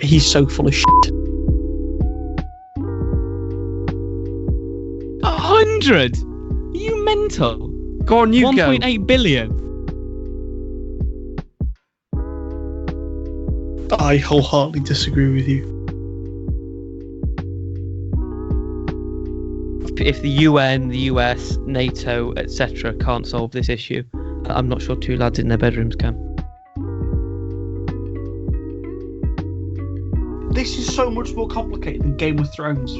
He's so full of shit. 100? Are you mental? Go on, you go. 1.8 billion. I wholeheartedly disagree with you. If the UN, the US, NATO, etc. can't solve this issue, I'm not sure two lads in their bedrooms can. This is so much more complicated than Game of Thrones.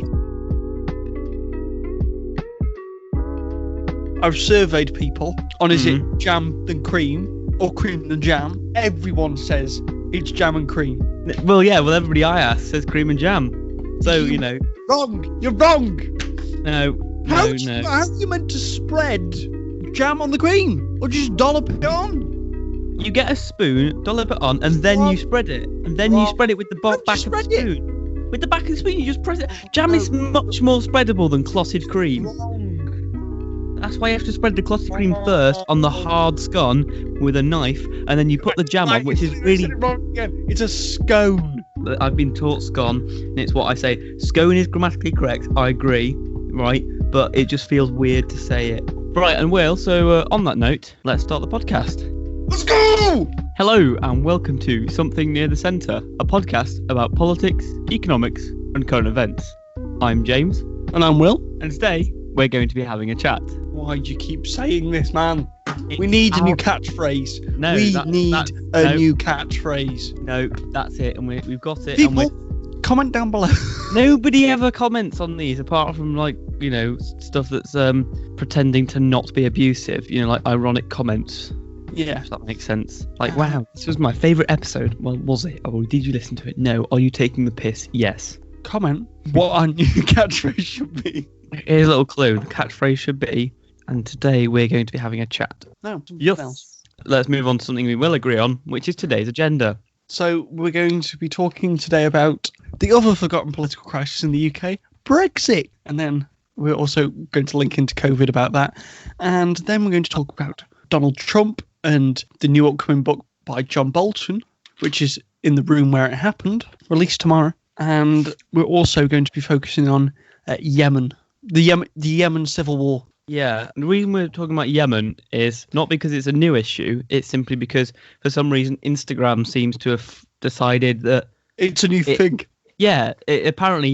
I've surveyed people on is it jam than cream or cream than jam. Everyone says it's jam and cream. Well, yeah, everybody I ask says cream and jam. So, you know. Wrong! You're wrong! No. How are you meant to spread jam on the cream? Or just dollop it on? You get a spoon, dollop it on, and then you spread it. And then you spread it with the back of the spoon. With the back of the spoon, you just press it. Jam is much more spreadable than clotted cream. That's why you have to spread the clotted cream first on the hard scone with a knife, and then you put the jam on, which is really... It's a scone. I've been taught scone, and it's what I say. Scone is grammatically correct, I agree, right? But it just feels weird to say it. Right, and Will, so on that note, let's start the podcast. Let's go! Hello, and welcome to Something Near the Centre, a podcast about politics, economics, and current events. I'm James. And I'm Will. And today, we're going to be having a chat. Why do you keep saying this, man? We need a new catchphrase. No, we need a new catchphrase. No, that's it, and we've got it. People, comment down below. Nobody ever comments on these, apart from, like, you know, stuff that's pretending to not be abusive. You know, like ironic comments. Yeah, if that makes sense. Like, wow, this was my favourite episode. Well, was it? Oh, did you listen to it? No. Are you taking the piss? Yes. Comment what our new catchphrase should be. Here's a little clue. The catchphrase should be, and today we're going to be having a chat. No, yes. Else. Let's move on to something we will agree on, which is today's agenda. So we're going to be talking today about the other forgotten political crisis in the UK, Brexit. And then we're also going to link into COVID about that. And then we're going to talk about Donald Trump and the new upcoming book by John Bolton, which is In the Room Where It Happened, released tomorrow. And we're also going to be focusing on Yemen, the Yemen civil war. Yeah, and the reason we're talking about Yemen is not because it's a new issue, it's simply because for some reason Instagram seems to have decided that it's a new thing. Yeah, apparently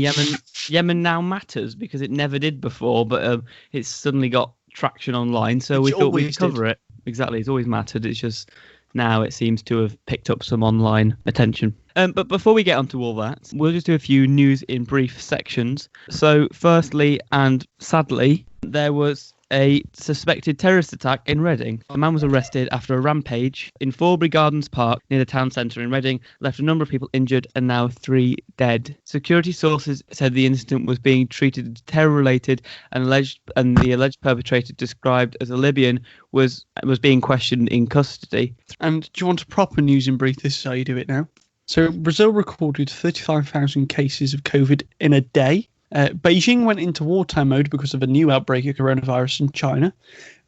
Yemen now matters because it never did before, but it's suddenly got traction online, so we thought we'd cover it. Exactly, it's always mattered, it's just now it seems to have picked up some online attention. But before we get onto all that, we'll just do a few news in brief sections. So firstly, and sadly, there was a suspected terrorist attack in Reading. A man was arrested after a rampage in Forbury Gardens Park near the town centre in Reading, left a number of people injured and now 3 dead. Security sources said the incident was being treated as terror-related and the alleged perpetrator, described as a Libyan, was being questioned in custody. And do you want a proper news in brief? This is how you do it now. So Brazil recorded 35,000 cases of COVID in a day. Beijing went into wartime mode because of a new outbreak of coronavirus in China.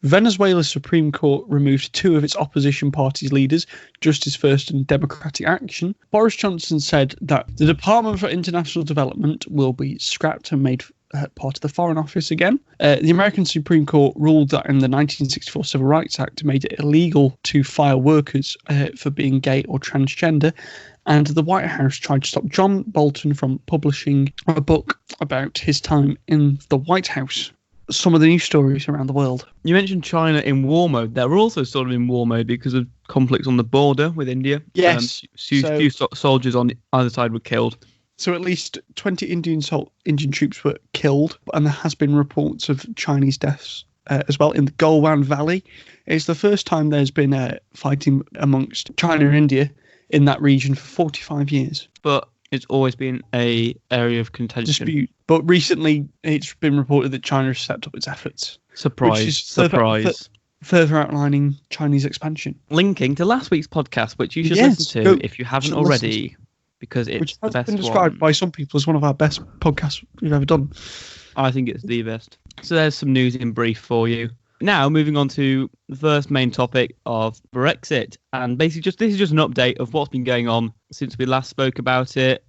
Venezuela's Supreme Court removed 2 of its opposition party's leaders, Justice First and Democratic Action. Boris Johnson said that the Department for International Development will be scrapped and made part of the Foreign Office again. The American Supreme Court ruled that in the 1964 Civil Rights Act made it illegal to fire workers for being gay or transgender. And the White House tried to stop John Bolton from publishing a book about his time in the White House. Some of the news stories around the world. You mentioned China in war mode. They're also sort of in war mode because of conflicts on the border with India. Yes. Few soldiers on either side were killed. So at least 20 Indian troops were killed, and there has been reports of Chinese deaths as well in the Golwan Valley. It's the first time there's been fighting amongst China and India in that region for 45 years. But it's always been a area of contention. Dispute. But recently it's been reported that China has stepped up its efforts. Surprise. Further outlining Chinese expansion. Linking to last week's podcast, which you should listen to if you haven't already, because it's the best one. Which has been described by some people as one of our best podcasts we've ever done. I think it's the best. So there's some news in brief for you. Now, moving on to the first main topic of Brexit. And basically, this is just an update of what's been going on since we last spoke about it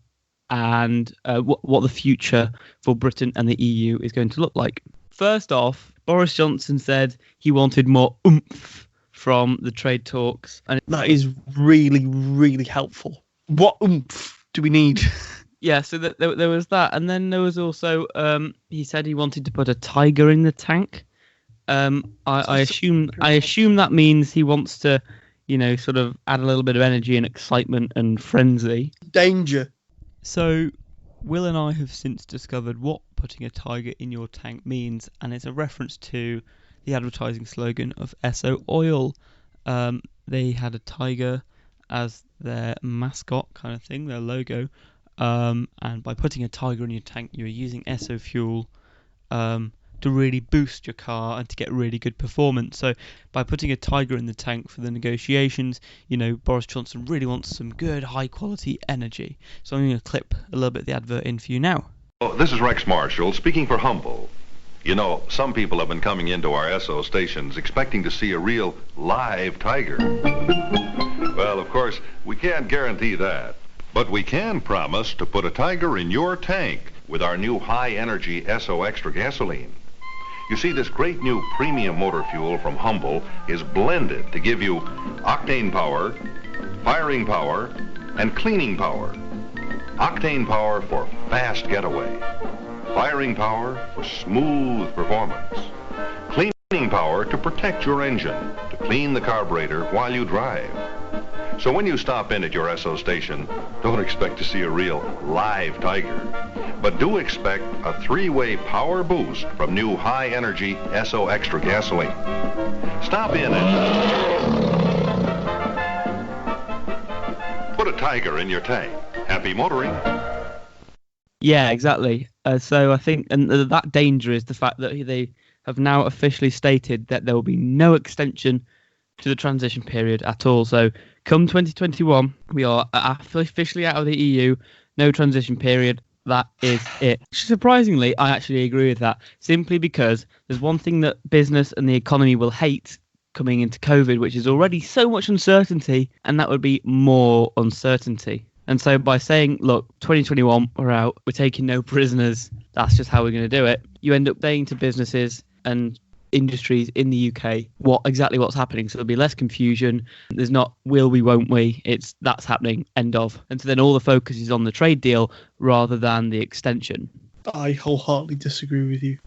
and what the future for Britain and the EU is going to look like. First off, Boris Johnson said he wanted more oomph from the trade talks. And that is really, really helpful. What oomph do we need? Yeah, so there was that. And then there was also, he said he wanted to put a tiger in the tank. I assume that means he wants to, sort of add a little bit of energy and excitement and frenzy. Danger. So, Will and I have since discovered what putting a tiger in your tank means, and it's a reference to the advertising slogan of Esso Oil. They had a tiger as their mascot kind of thing, their logo, and by putting a tiger in your tank, you're using Esso fuel to really boost your car and to get really good performance. So by putting a tiger in the tank for the negotiations, Boris Johnson really wants some good high quality energy. So I'm going to clip a little bit of the advert in for you now. Oh, this is Rex Marshall speaking for Humble. Some people have been coming into our Esso stations expecting to see a real live tiger. Well, of course, we can't guarantee that. But we can promise to put a tiger in your tank with our new high-energy Esso Extra gasoline. You see, this great new premium motor fuel from Humble is blended to give you octane power, firing power, and cleaning power. Octane power for fast getaway. Firing power for smooth performance. Cleaning power to protect your engine, to clean the carburetor while you drive. So when you stop in at your Esso station, don't expect to see a real live tiger. But do expect a 3-way power boost from new high-energy Esso Extra gasoline. Stop in and put a tiger in your tank. Happy motoring. Yeah, exactly. So I think, and that danger is the fact that they have now officially stated that there will be no extension to the transition period at all. So come 2021, we are officially out of the EU, no transition period. That is it. Surprisingly, I actually agree with that, simply because there's one thing that business and the economy will hate coming into COVID, which is already so much uncertainty, and that would be more uncertainty. And so by saying, look, 2021, we're out, we're taking no prisoners, that's just how we're going to do it, you end up saying to businesses and industries in the UK what's happening. So there'll be less confusion. There's not will we, won't we. It's that's happening, end of. And so then all the focus is on the trade deal rather than the extension. I wholeheartedly disagree with you.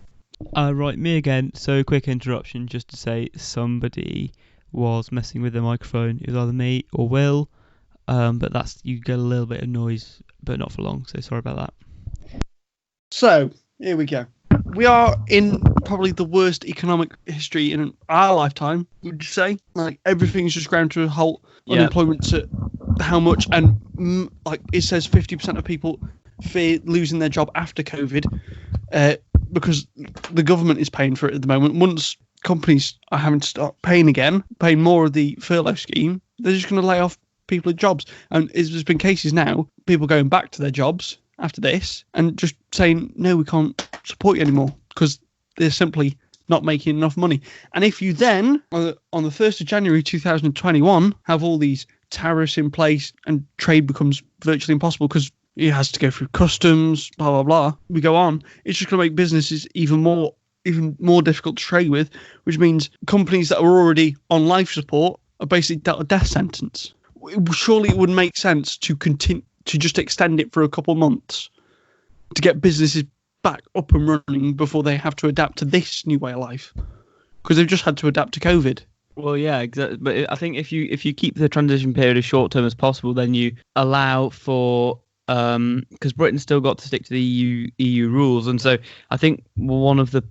Right, me again. So quick interruption just to say somebody was messing with the microphone. It was either me or Will. But you get a little bit of noise, but not for long. So sorry about that. So here we go. We are in probably the worst economic history in our lifetime, would you say? Like, everything's just ground to a halt. Yep. Unemployment's at how much? And it says 50% of people fear losing their job after COVID because the government is paying for it at the moment. Once companies are having to start paying more of the furlough scheme, they're just going to lay off people at jobs. And there's been cases now, people going back to their jobs after this and just saying, no, we can't support you anymore because they're simply not making enough money. And if you then, on the 1st of January 2021, have all these tariffs in place and trade becomes virtually impossible because it has to go through customs, blah, blah, blah, we go on, it's just going to make businesses even more difficult to trade with, which means companies that are already on life support are basically dealt a death sentence. Surely it would make sense to continue to just extend it for a couple months to get businesses back up and running before they have to adapt to this new way of life, because they've just had to adapt to COVID. Well, yeah, exactly. But I think if you keep the transition period as short term as possible, then you allow for because Britain's still got to stick to the EU rules, and so I think one of the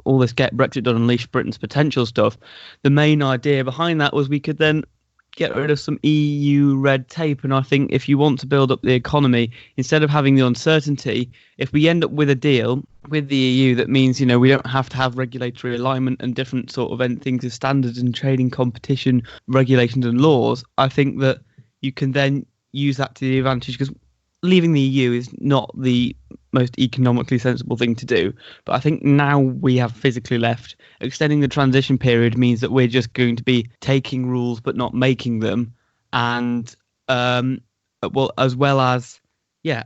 all this get Brexit done, unleash Britain's potential stuff. The main idea behind that was we could then get rid of some EU red tape. And I think if you want to build up the economy, instead of having the uncertainty, if we end up with a deal with the EU, that means, we don't have to have regulatory alignment and different sort of things as standards and trading competition regulations and laws. I think that you can then use that to the advantage, because leaving the EU is not the most economically sensible thing to do. But I think now we have physically left. Extending the transition period means that we're just going to be taking rules but not making them. And as well as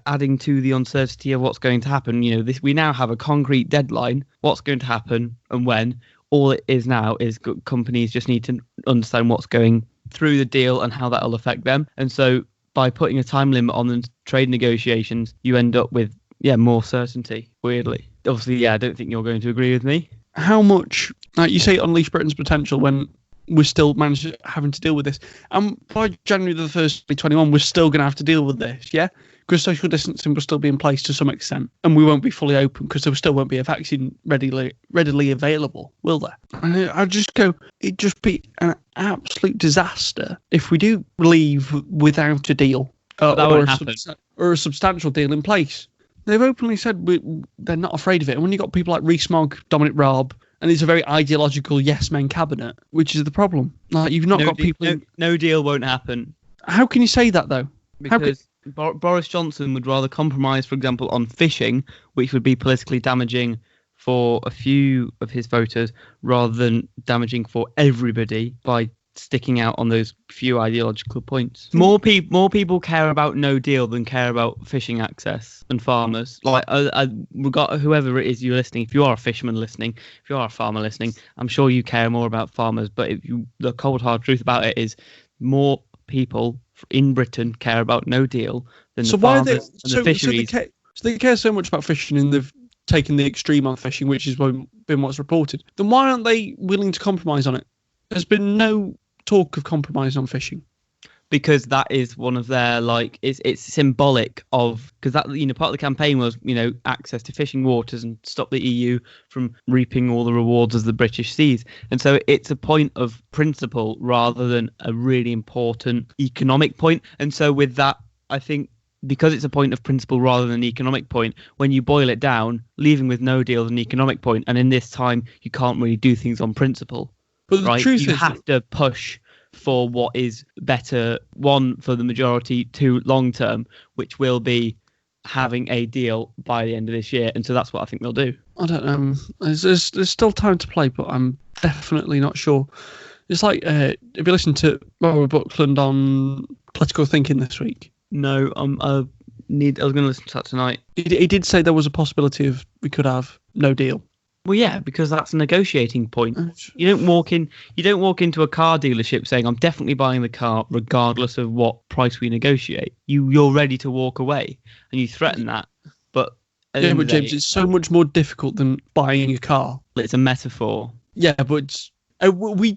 adding to the uncertainty of what's going to happen. We now have a concrete deadline, what's going to happen and when. All it is now is companies just need to understand what's going through the deal and how that will affect them. And so by putting a time limit on the trade negotiations, you end up with more certainty, weirdly. Obviously, I don't think you're going to agree with me. How much, you say unleash Britain's potential when we're still having to deal with this. And by January the 1st, 2021, we're still going to have to deal with this, yeah? Because social distancing will still be in place to some extent. And we won't be fully open because there still won't be a vaccine readily available, will there? And I just go, it'd just be an absolute disaster if we do leave without a deal or a substantial deal in place. They've openly said they're not afraid of it. And when you've got people like Reese Mogg, Dominic Raab, and it's a very ideological yes-men cabinet, which is the problem. Like, you've not got people... No deal won't happen. How can you say that, though? Because Boris Johnson would rather compromise, for example, on fishing, which would be politically damaging for a few of his voters, rather than damaging for everybody by sticking out on those few ideological points. More people care about no deal than care about fishing access and farmers. Like, whoever it is you're listening, if you are a fisherman listening, if you are a farmer listening, I'm sure you care more about farmers. But the cold hard truth about it is more people in Britain care about no deal than the farmers and the fisheries. So they care so much about fishing, and they've taken the extreme on fishing, which has been what's reported. Then why aren't they willing to compromise on it? There's been no talk of compromise on fishing. Because that is one of their, it's symbolic of, because that, part of the campaign was, access to fishing waters and stop the EU from reaping all the rewards of the British seas. And so it's a point of principle rather than a really important economic point. And so with that, I think, because it's a point of principle rather than an economic point, when you boil it down, leaving with no deal is an economic point. And in this time, you can't really do things on principle. But the truth is, you have to push for what is better, one, for the majority, two, long term, which will be having a deal by the end of this year. And so that's what I think they'll do. I don't know. There's still time to play, but I'm definitely not sure. It's like, have you listened to Robert Buckland on political thinking this week? No, I was going to listen to that tonight. He did say there was a possibility of we could have no deal. Well, yeah, because that's a negotiating point. You don't walk into a car dealership saying, I'm definitely buying the car regardless of what price we negotiate. You're ready to walk away and you threaten that. But James, it's so much more difficult than buying a car. It's a metaphor. Yeah, but we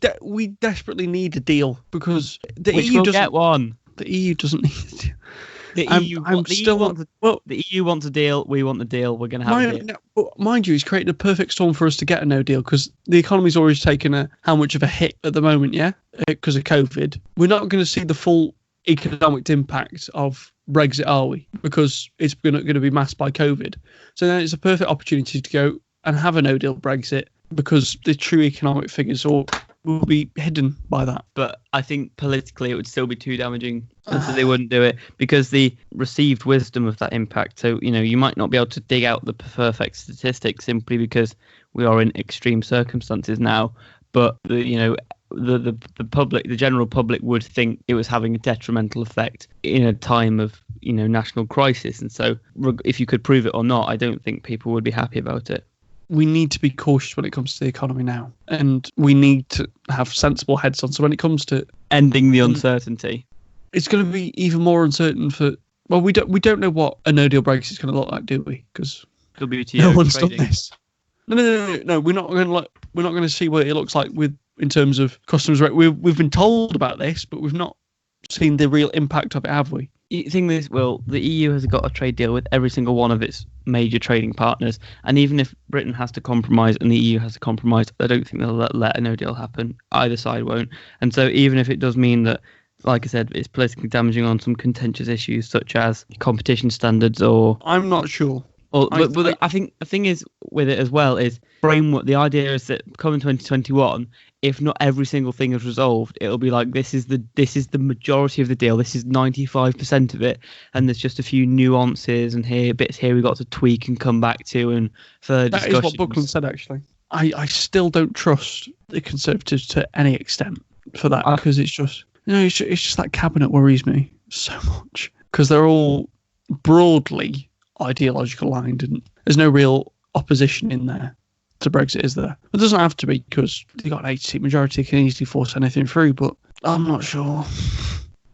desperately need a deal because the EU doesn't get one. The EU doesn't need a deal. The EU wants a deal. We want the deal. We're going to have a deal. But mind you, he's created a perfect storm for us to get a no deal because the economy's always taken how much of a hit at the moment, because of COVID. We're not going to see the full economic impact of Brexit, are we? Because it's going to be masked by COVID. So then it's a perfect opportunity to go and have a no deal Brexit because the true economic figures will be hidden by that. But I think politically it would still be too damaging, and so they wouldn't do it because the received wisdom of that impact. So, you might not be able to dig out the perfect statistics simply because we are in extreme circumstances now. But the public, the general public, would think it was having a detrimental effect in a time of national crisis. And so, if you could prove it or not, I don't think people would be happy about it. We need to be cautious when it comes to the economy now, and we need to have sensible heads on. So when it comes to ending the uncertainty, it's going to be even more uncertain we don't know what a no deal Brexit is going to look like, do we? Because no one's done this. No. We're not going to see what it looks like in terms of customs rate. We've been told about this, but we've not seen the real impact of it, have we? The thing is, the EU has got a trade deal with every single one of its major trading partners, and even if Britain has to compromise and the EU has to compromise, I don't think they'll let a no deal happen. Either side won't. And so even if it does mean that, like I said, it's politically damaging on some contentious issues such as competition standards or... I'm not sure. I think the thing is with it as well is framework. The idea is that coming 2021, if not every single thing is resolved, it'll be like this is the majority of the deal. This is 95% of it, and there's just a few nuances and bits here we got to tweak and come back to and further discussions. That is what Buckland said actually. I still don't trust the Conservatives to any extent for that because it's just it's just that cabinet worries me so much because they're all broadly ideological aligned and there's no real opposition in there to Brexit, is there? It doesn't have to be because they've got an 80-seat majority, can easily force anything through, but I'm not sure.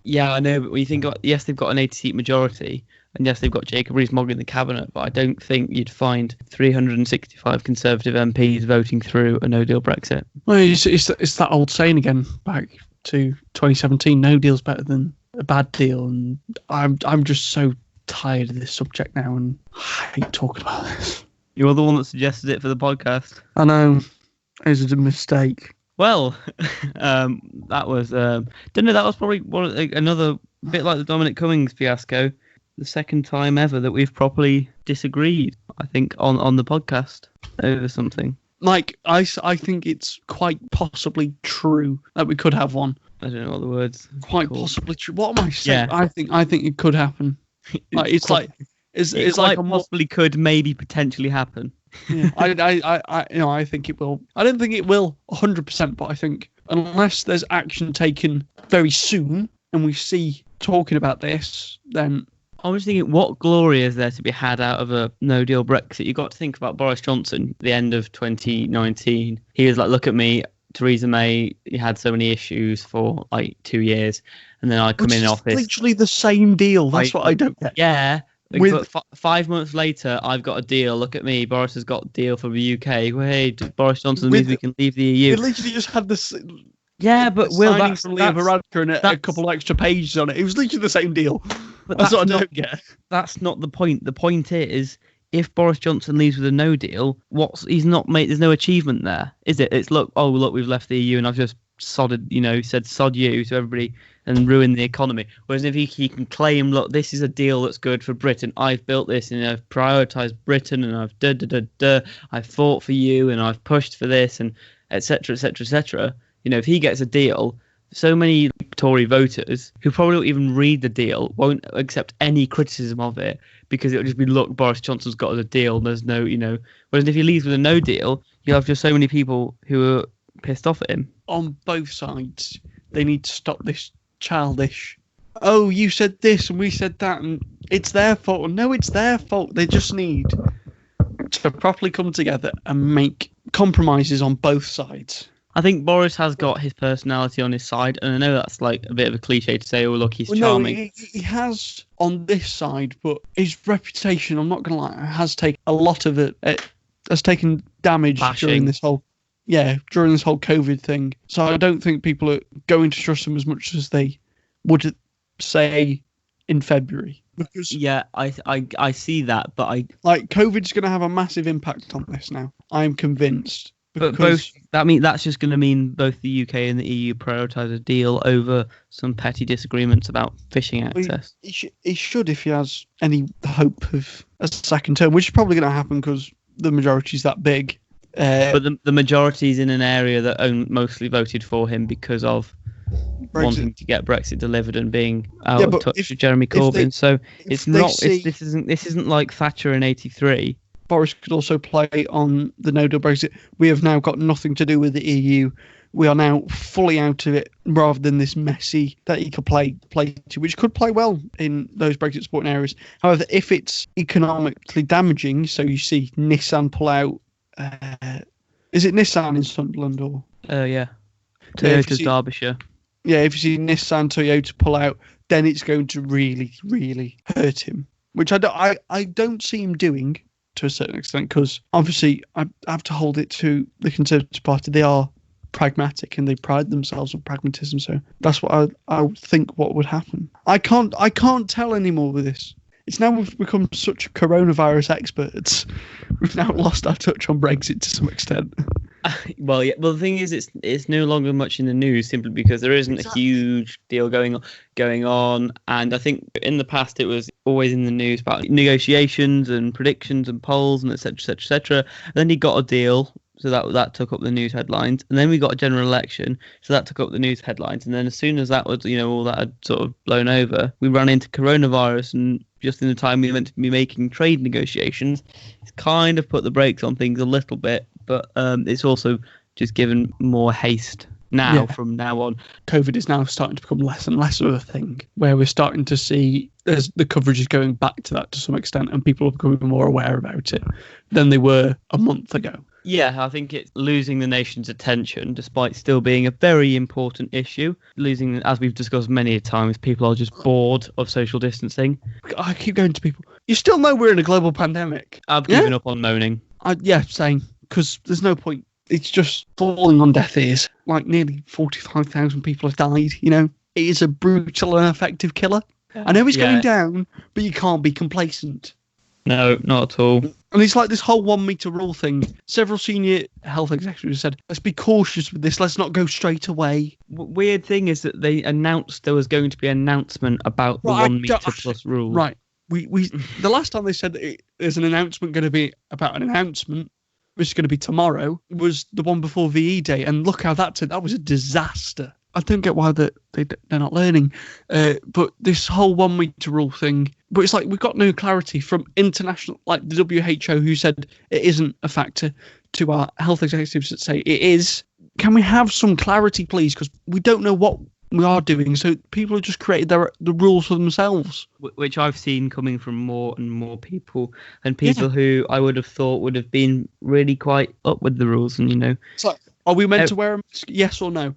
Yeah, I know, but when you think about, yes, they've got an 80-seat majority, and yes, they've got Jacob Reese Mogg in the cabinet, but I don't think you'd find 365 Conservative MPs voting through a no-deal Brexit. Well, it's that old saying again, back to 2017, no deal's better than a bad deal, and I'm just so tired of this subject now, and I hate talking about this. You're the one that suggested it for the podcast. I know. It was a mistake. Well, that was... don't know, that was probably another bit like the Dominic Cummings fiasco. The second time ever that we've properly disagreed, I think, on the podcast over something. Like, I think it's quite possibly true that we could have one. I don't know what the words... Quite possibly true. What am I saying? Yeah. I think it could happen. Like, it's like possibly could maybe potentially happen. Yeah, I think it will. I don't think it will 100%, but I think unless there's action taken very soon and we see talking about this, then I was thinking, what glory is there to be had out of a no-deal Brexit? You've got to think about Boris Johnson, the end of 2019. He was like, look at me, Theresa May, you had so many issues for like 2 years, and then I come in office. Literally the same deal. That's what I don't get. Yeah. But 5 months later, I've got a deal. Look at me. Boris has got a deal for the UK. Well, hey, Boris Johnson means we can leave the EU. It literally just had this. Yeah, but Will, that's from Leo Varadkar and a couple of extra pages on it. It was literally the same deal. But that's what I don't get. That's not the point. The point is, if Boris Johnson leaves with a no deal, he's not made. There's no achievement there, is it? It's look, we've left the EU and I've just said sod you to everybody and ruin the economy. Whereas if he can claim, look, this is a deal that's good for Britain. I've built this and I've prioritised Britain and I've I've fought for you and I've pushed for this and etc. etc. etc. If he gets a deal, so many Tory voters who probably won't even read the deal won't accept any criticism of it because it'll just be, look, Boris Johnson's got a deal. There's no, Whereas if he leaves with a no deal, you'll have just so many people who are pissed off at him. On both sides, they need to stop this childish, oh, you said this and we said that and it's their fault. No, it's their fault. They just need to properly come together and make compromises on both sides. I think Boris has got his personality on his side, and I know that's like a bit of a cliche to say, oh, look, he's charming. No, he has on this side, but his reputation, I'm not going to lie, has taken a lot of it. It has taken damage during this whole COVID thing. So I don't think people are going to trust him as much as they would say in February. Because I see that, but COVID's going to have a massive impact on this now. I'm convinced. But that's just going to mean both the UK and the EU prioritise a deal over some petty disagreements about fishing access. He should if he has any hope of a second term, which is probably going to happen because the majority's that big. But the majority's in an area that mostly voted for him because of Brexit. Wanting to get Brexit delivered and being out of touch with Jeremy Corbyn. This isn't like Thatcher in '83. Boris could also play on the no-deal Brexit. We have now got nothing to do with the EU. We are now fully out of it, rather than this messy that he could play to, which could play well in those Brexit supporting areas. However, if it's economically damaging, so you see Nissan pull out, is it Nissan in Sunderland or? Yeah, Toyota's Derbyshire. Yeah, if you see Nissan, Toyota pull out, then it's going to really, really hurt him, which I don't see him doing. To a certain extent, because obviously I have to hold it to the Conservative Party. They are pragmatic and they pride themselves on pragmatism. So that's what I think what would happen. I can't tell anymore with this. It's now we've become such coronavirus experts. We've now lost our touch on Brexit to some extent. Well, yeah. Well, the thing is, it's no longer much in the news simply because there isn't a huge deal going on. And I think in the past it was always in the news about negotiations and predictions and polls and etc. etc. etc. Then he got a deal, so that took up the news headlines. And then we got a general election, so that took up the news headlines. And then as soon as that was, all that had sort of blown over, we ran into coronavirus, and just in the time we were meant to be making trade negotiations, it's kind of put the brakes on things a little bit. But it's also just given more haste from now on. COVID is now starting to become less and less of a thing, where we're starting to see as the coverage is going back to that to some extent, and people are becoming more aware about it than they were a month ago. Yeah, I think it's losing the nation's attention, despite still being a very important issue. Losing, as we've discussed many times, people are just bored of social distancing. I keep going to people, you still know we're in a global pandemic. I've given up on moaning. Same, because there's no point. It's just falling on deaf ears. Like nearly 45,000 people have died, It is a brutal and effective killer. Yeah. I know it's going down, but you can't be complacent. No, not at all. And it's like this whole 1 metre rule thing. Several senior health executives said, let's be cautious with this. Let's not go straight away. Weird thing is that they announced there was going to be an announcement about the 1 metre plus rule. Right. We the last time they said there's an announcement going to be about an announcement, which is going to be tomorrow, was the one before VE Day. And look how that was a disaster. I don't get why they're not learning. But this whole 1 metre rule thing, but it's like we've got no clarity from international, like the WHO, who said it isn't a factor, to our health executives that say it is. Can we have some clarity, please? Because we don't know what we are doing. So people have just created the rules for themselves. Which I've seen coming from more and more people, and people who I would have thought would have been really quite up with the rules. And, It's like, are we meant to wear a mask? Yes or no?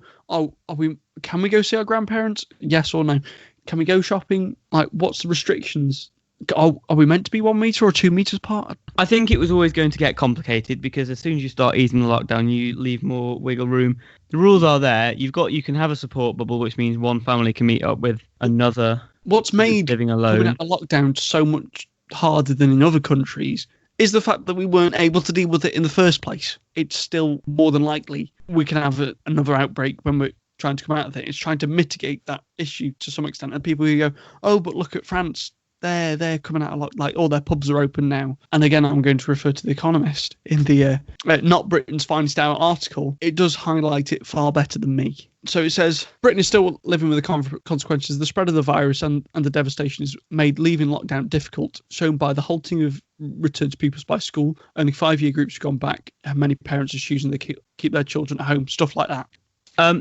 Can we go see our grandparents? Yes or no? Can we go shopping? Like, what's the restrictions? Are we meant to be 1 metre or 2 metres apart? I think it was always going to get complicated because as soon as you start easing the lockdown, you leave more wiggle room. The rules are there. You can have a support bubble, which means one family can meet up with another. What's made living alone coming out of lockdown so much harder than in other countries is the fact that we weren't able to deal with it in the first place. It's still more than likely we can have another outbreak when we're trying to come out of it. It's trying to mitigate that issue to some extent. And people who go, oh, but look at France. They're coming out a lot, like all their pubs are open now. And again, I'm going to refer to The Economist in the Not Britain's Finest Hour article. It does highlight it far better than me. So it says, Britain is still living with the consequences. The spread of the virus and the devastation has made leaving lockdown difficult, shown by the halting of return to pupils by school. Only 5-year groups have gone back. And many parents are choosing to keep their children at home, stuff like that.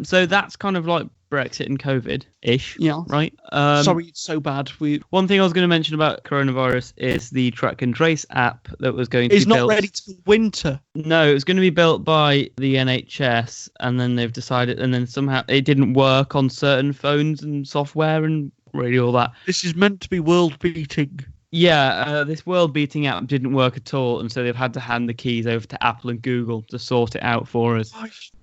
So that's kind of like Brexit and COVID-ish, right? Sorry, it's so bad. One thing I was going to mention about coronavirus is the track and trace app that was going to be built. It's not ready to winter. No, it was going to be built by the NHS, and then they've decided, and then somehow it didn't work on certain phones and software and really all that. This is meant to be world-beating. Yeah, this world-beating app didn't work at all, and so they've had to hand the keys over to Apple and Google to sort it out for us.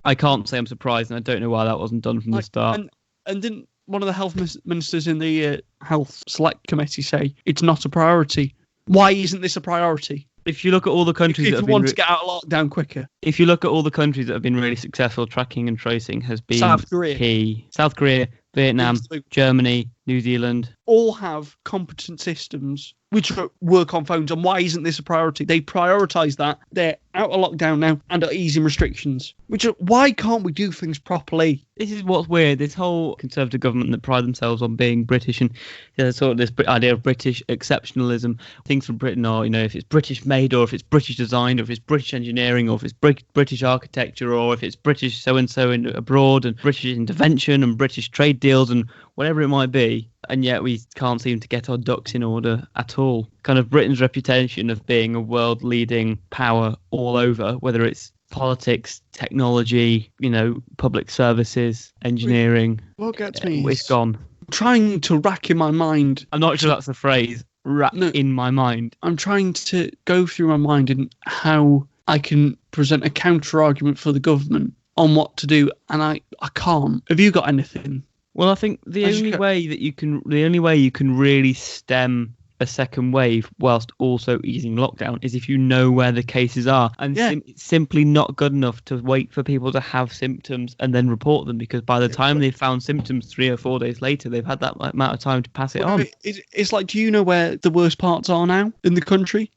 I can't say I'm surprised, and I don't know why that wasn't done from the start. And didn't one of the health ministers in the health select committee say it's not a priority? Why isn't this a priority? If you look at all the countries if you want to get out of lockdown quicker. If you look at all the countries that have been really successful, tracking and tracing has been key. South Korea, Vietnam, Germany, New Zealand. All have competent systems which work on phones. And why isn't this a priority? They prioritise that. They're out of lockdown now and are easing restrictions. Why can't we do things properly? This is what's weird. This whole Conservative government that pride themselves on being British and sort of this idea of British exceptionalism. Things from Britain are, if it's British made or if it's British designed or if it's British engineering or if it's British architecture or if it's British so-and-so abroad and British intervention and British trade deals and whatever it might be. And yet we can't seem to get our ducks in order at all. Kind of Britain's reputation of being a world-leading power all over, whether it's politics, technology, public services, engineering. What gets me it's gone. I'm trying to rack in my mind. I'm not sure that's the phrase. In my mind. I'm trying to go through my mind and how I can present a counter-argument for the government on what to do, and I can't. Have you got anything? Well, I think the only way you can really stem a second wave whilst also easing lockdown is if you know where the cases are. And it's simply not good enough to wait for people to have symptoms and then report them, because by the time they've found symptoms 3 or 4 days later, they've had that amount of time to pass it on. It's like, do you know where the worst parts are now in the country?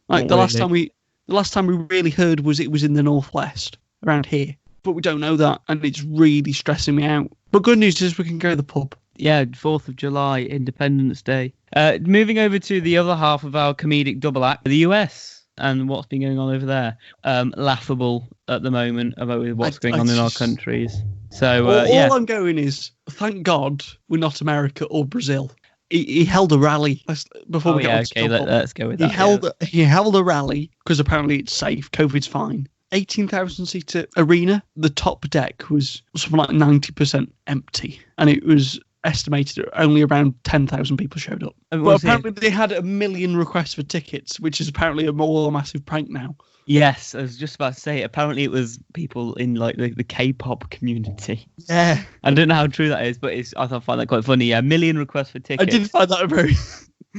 Like the last time we really heard was it was in the northwest around here, but we don't know that, and it's really stressing me out. But good news is we can go to the pub. Yeah, 4th of July, Independence Day. Moving over to the other half of our comedic double act, the US and what's been going on over there. Laughable at the moment about what's going on in our countries. So all I'm going is, thank God we're not America or Brazil. He held a rally before we got on. Let's go with that. He held a rally because apparently it's safe. COVID's fine. 18,000 seater arena. The top deck was something like 90% empty, and it was estimated only around 10,000 people showed up. But apparently they had 1 million requests for tickets, which is apparently a massive prank now. Yes, I was just about to say, apparently it was people in like the K-pop community. Yeah. I don't know how true that is, but I find that quite funny. Yeah, 1 million requests for tickets. I did find that very...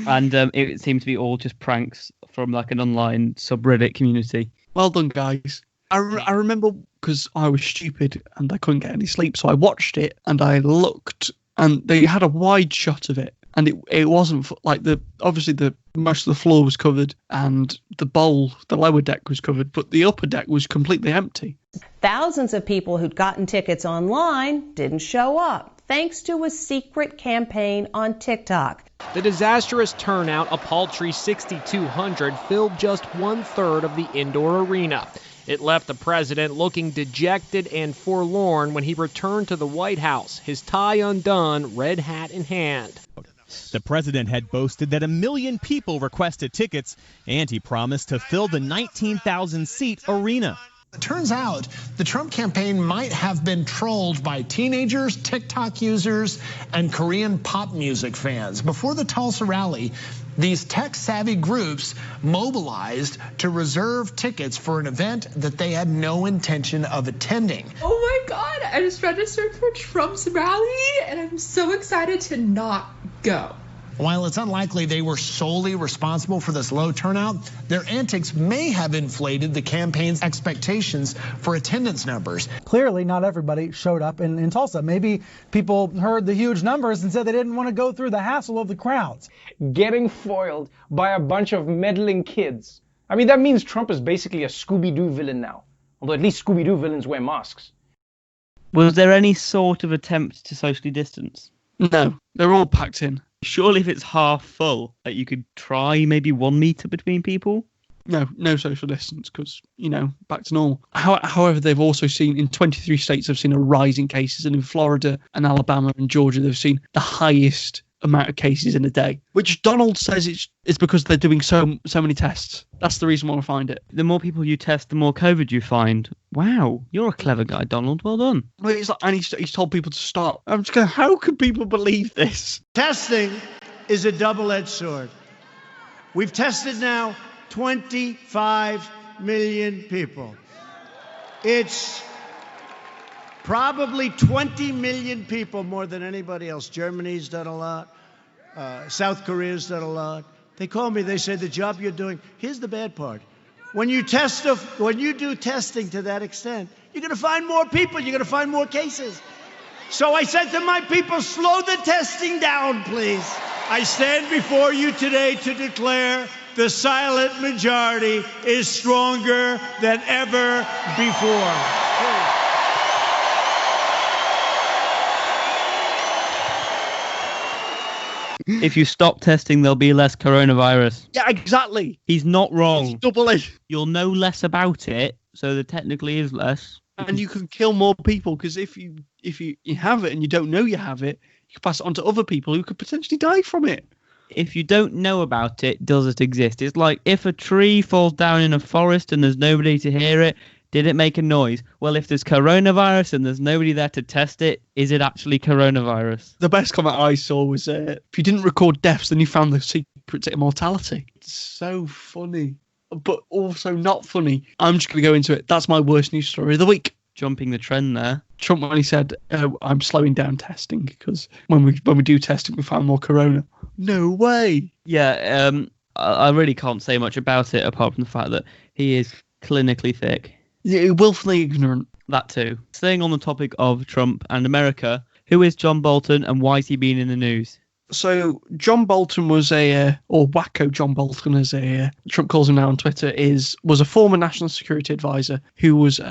And it seemed to be all just pranks from like an online subreddit community. Well done, guys. I remember because I was stupid and I couldn't get any sleep, so I watched it and I looked, and they had a wide shot of it, and it wasn't like obviously most of the floor was covered and the lower deck was covered, but the upper deck was completely empty. Thousands of people who'd gotten tickets online didn't show up, thanks to a secret campaign on TikTok. The disastrous turnout, a paltry 6,200, filled just 1/3 of the indoor arena. It left the president looking dejected and forlorn when he returned to the White House, his tie undone, red hat in hand. The president had boasted that 1 million people requested tickets, and he promised to fill the 19,000-seat arena. It turns out the Trump campaign might have been trolled by teenagers, TikTok users, and Korean pop music fans. Before the Tulsa rally, these tech-savvy groups mobilized to reserve tickets for an event that they had no intention of attending. Oh my God, I just registered for Trump's rally, and I'm so excited to not go. While it's unlikely they were solely responsible for this low turnout, their antics may have inflated the campaign's expectations for attendance numbers. Clearly, not everybody showed up in Tulsa. Maybe people heard the huge numbers and said they didn't want to go through the hassle of the crowds. Getting foiled by a bunch of meddling kids. I mean, that means Trump is basically a Scooby-Doo villain now. Although at least Scooby-Doo villains wear masks. Was there any sort of attempt to socially distance? No, they're all packed in. Surely if it's half full, that you could try maybe 1 meter between people? No social distance because, back to normal. However, they've also seen in 23 states, they've seen a rise in cases. And in Florida and Alabama and Georgia, they've seen the highest amount of cases in a day, which Donald says it's because they're doing so many tests. That's the reason why I find it. The more people you test, the more COVID you find. Wow, you're a clever guy, Donald. Well done. Well, it's like, and he's told people to stop. I'm just going, how can people believe this? Testing is a double-edged sword. We've tested now 25 million people. It's probably 20 million people more than anybody else. Germany's done a lot. South Korea's done a lot. They call me, they say, the job you're doing. Here's the bad part. When you do testing to that extent, you're going to find more people. You're going to find more cases. So I said to my people, slow the testing down, please. I stand before you today to declare the silent majority is stronger than ever before. If you stop testing, there'll be less coronavirus. Yeah, exactly. He's not wrong. Double it. You'll know less about it, so there technically is less. And you can kill more people because if you have it and you don't know you have it, you can pass it on to other people who could potentially die from it. If you don't know about it, does it exist? It's like if a tree falls down in a forest and there's nobody to hear it, did it make a noise? Well, if there's coronavirus and there's nobody there to test it, is it actually coronavirus? The best comment I saw was, if you didn't record deaths, then you found the secret to immortality. It's so funny, but also not funny. I'm just going to go into it. That's my worst news story of the week. Jumping the trend there. Trump, when he said, I'm slowing down testing because when we do testing, we find more corona. No way. Yeah, I really can't say much about it apart from the fact that he is clinically thick. Yeah, willfully ignorant. That too. Staying on the topic of Trump and America, who is John Bolton and why has he been in the news? So John Bolton was or Wacko John Bolton, as Trump calls him now on Twitter, was a former national security advisor who was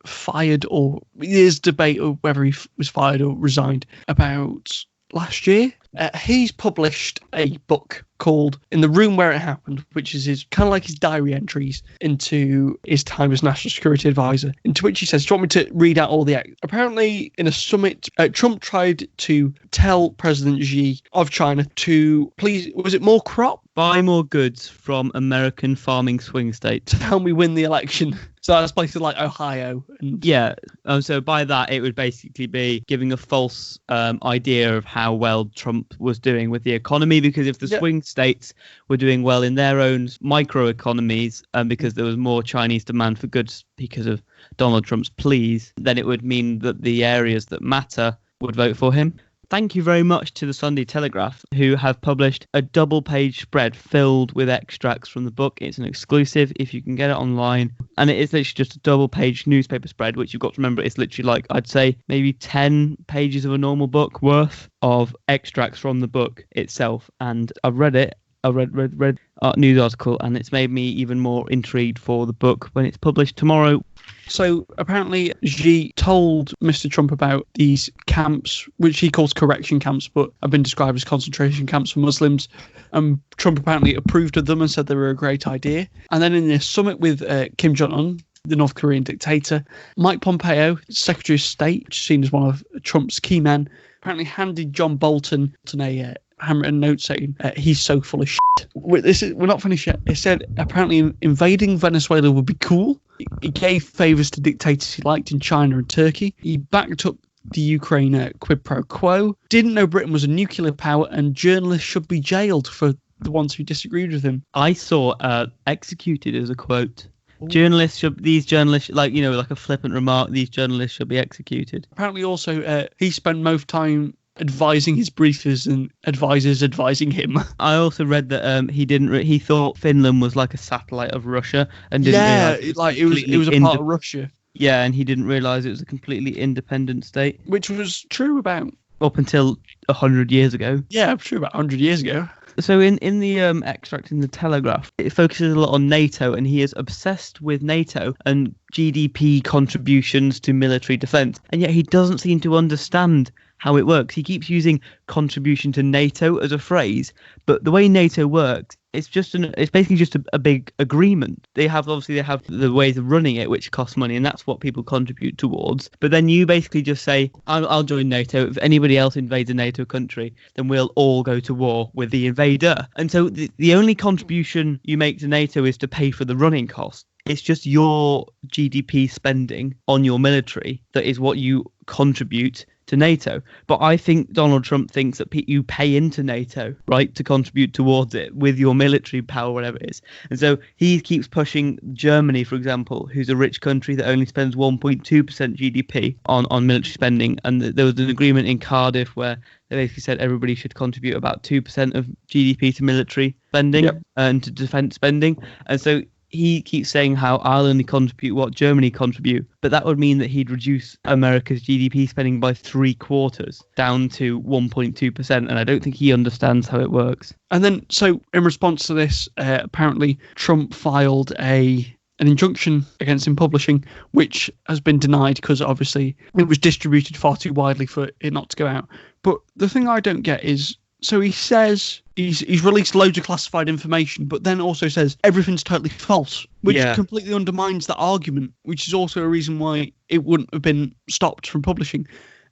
fired, or there's debate of whether he was fired or resigned about last year. He's published a book called In the Room Where It Happened, which is his kind of like his diary entries into his time as national security advisor, into which he says, do you want me to read out all the acts? Apparently, in a summit, Trump tried to tell President Xi of China to please, was it more crop? Buy more goods from American farming swing states. To help me win the election. So that's places like Ohio. Yeah. So by that, it would basically be giving a false idea of how well Trump was doing with the economy, because if the swing states were doing well in their own microeconomies, because there was more Chinese demand for goods because of Donald Trump's pleas, then it would mean that the areas that matter would vote for him. Thank you very much to the Sunday Telegraph, who have published a double-page spread filled with extracts from the book. It's an exclusive if you can get it online. And it is literally just a double-page newspaper spread, which you've got to remember, it's literally like, I'd say, maybe 10 pages of a normal book worth of extracts from the book itself. And I've read it. I read a news article, and it's made me even more intrigued for the book when it's published tomorrow. So apparently Xi told Mr. Trump about these camps, which he calls correction camps, but have been described as concentration camps for Muslims. And Trump apparently approved of them and said they were a great idea. And then in a summit with Kim Jong-un, the North Korean dictator, Mike Pompeo, Secretary of State, seen as one of Trump's key men, apparently handed John Bolton a handwritten note saying he's so full of shit. We're not finished yet. It said apparently invading Venezuela would be cool. He gave favours to dictators he liked in China and Turkey. He backed up the Ukraine quid pro quo. Didn't know Britain was a nuclear power, and journalists should be jailed for the ones who disagreed with him. I saw executed as a quote. These journalists, like a flippant remark, these journalists should be executed. Apparently also he spent most time advising his briefers and advisors advising him. I also read that he thought Finland was like a satellite of Russia and didn't realize it was a part of Russia. Yeah, and he didn't realize it was a completely independent state, which was true about up until 100 years ago. Yeah, true about 100 years ago. So in the extract in the Telegraph, it focuses a lot on NATO, and he is obsessed with NATO and GDP contributions to military defense, and yet he doesn't seem to understand how it works. He keeps using contribution to NATO as a phrase, but the way NATO works, it's basically just a big agreement. They have the ways of running it, which cost money, and that's what people contribute towards. But then you basically just say, I'll join NATO. If anybody else invades a NATO country, then we'll all go to war with the invader. And so the only contribution you make to NATO is to pay for the running costs. It's just your GDP spending on your military that is what you contribute to NATO. But I think Donald Trump thinks that you pay into NATO, right, to contribute towards it with your military power, whatever it is. And so he keeps pushing Germany, for example, who's a rich country that only spends 1.2% GDP on military spending. And there was an agreement in Cardiff where they basically said everybody should contribute about 2% of GDP to military spending and to defense spending. And so he keeps saying how I'll only contribute what Germany contribute, but that would mean that he'd reduce America's GDP spending by 3/4 down to 1.2%, and I don't think he understands how it works. And then, so in response to this, apparently Trump filed an injunction against him publishing, which has been denied because obviously it was distributed far too widely for it not to go out. But the thing I don't get is, so he says he's released loads of classified information, but then also says everything's totally false, which completely undermines that argument, which is also a reason why it wouldn't have been stopped from publishing.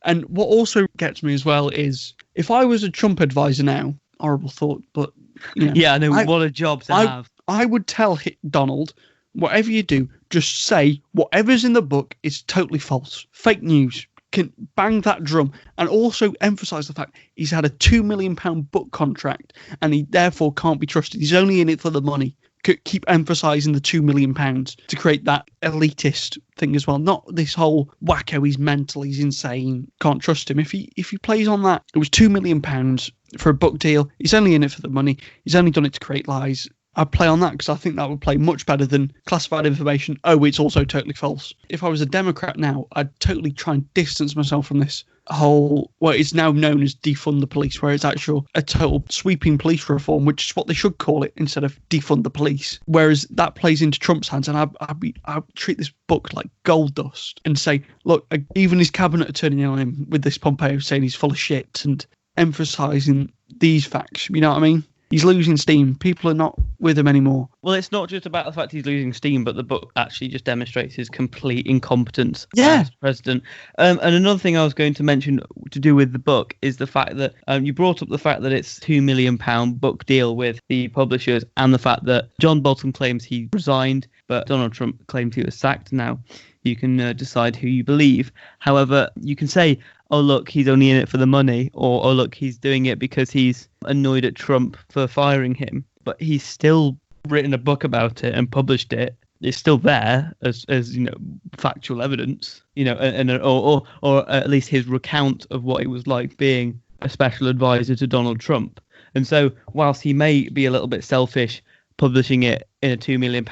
And what also gets me as well is, if I was a Trump advisor now, horrible thought, but yeah, I know, what a job to have. I would tell Donald, whatever you do, just say whatever's in the book is totally false, fake news. Can bang that drum, and also emphasise the fact he's had a £2 million book contract and he therefore can't be trusted. He's only in it for the money. Keep emphasising the £2 million to create that elitist thing as well. Not this whole wacko, he's mental, he's insane, can't trust him. If he plays on that, it was £2 million. for a book deal. He's only in it for the money. He's only done it to create lies. I'd play on that because I think that would play much better than classified information. Oh, it's also totally false. If I was a Democrat now, I'd totally try and distance myself from this whole, what is now known as defund the police, where it's actual a total sweeping police reform, which is what they should call it instead of defund the police. Whereas that plays into Trump's hands, and I'd treat this book like gold dust and say, look, even his cabinet are turning on him with this Pompeo saying he's full of shit and emphasising these facts. You know what I mean? He's losing steam. People are not with him anymore. Well, it's not just about the fact he's losing steam, but the book actually just demonstrates his complete incompetence as president. And another thing I was going to mention to do with the book is the fact that you brought up the fact that it's £2 million book deal with the publishers, and the fact that John Bolton claims he resigned, but Donald Trump claims he was sacked. Now, you can decide who you believe. However, you can say, oh, look, he's only in it for the money, or, oh, look, he's doing it because he's annoyed at Trump for firing him. But he's still written a book about it and published it. It's still there as you know, factual evidence, you know, or at least his recount of what it was like being a special advisor to Donald Trump. And so whilst he may be a little bit selfish publishing it in a £2 million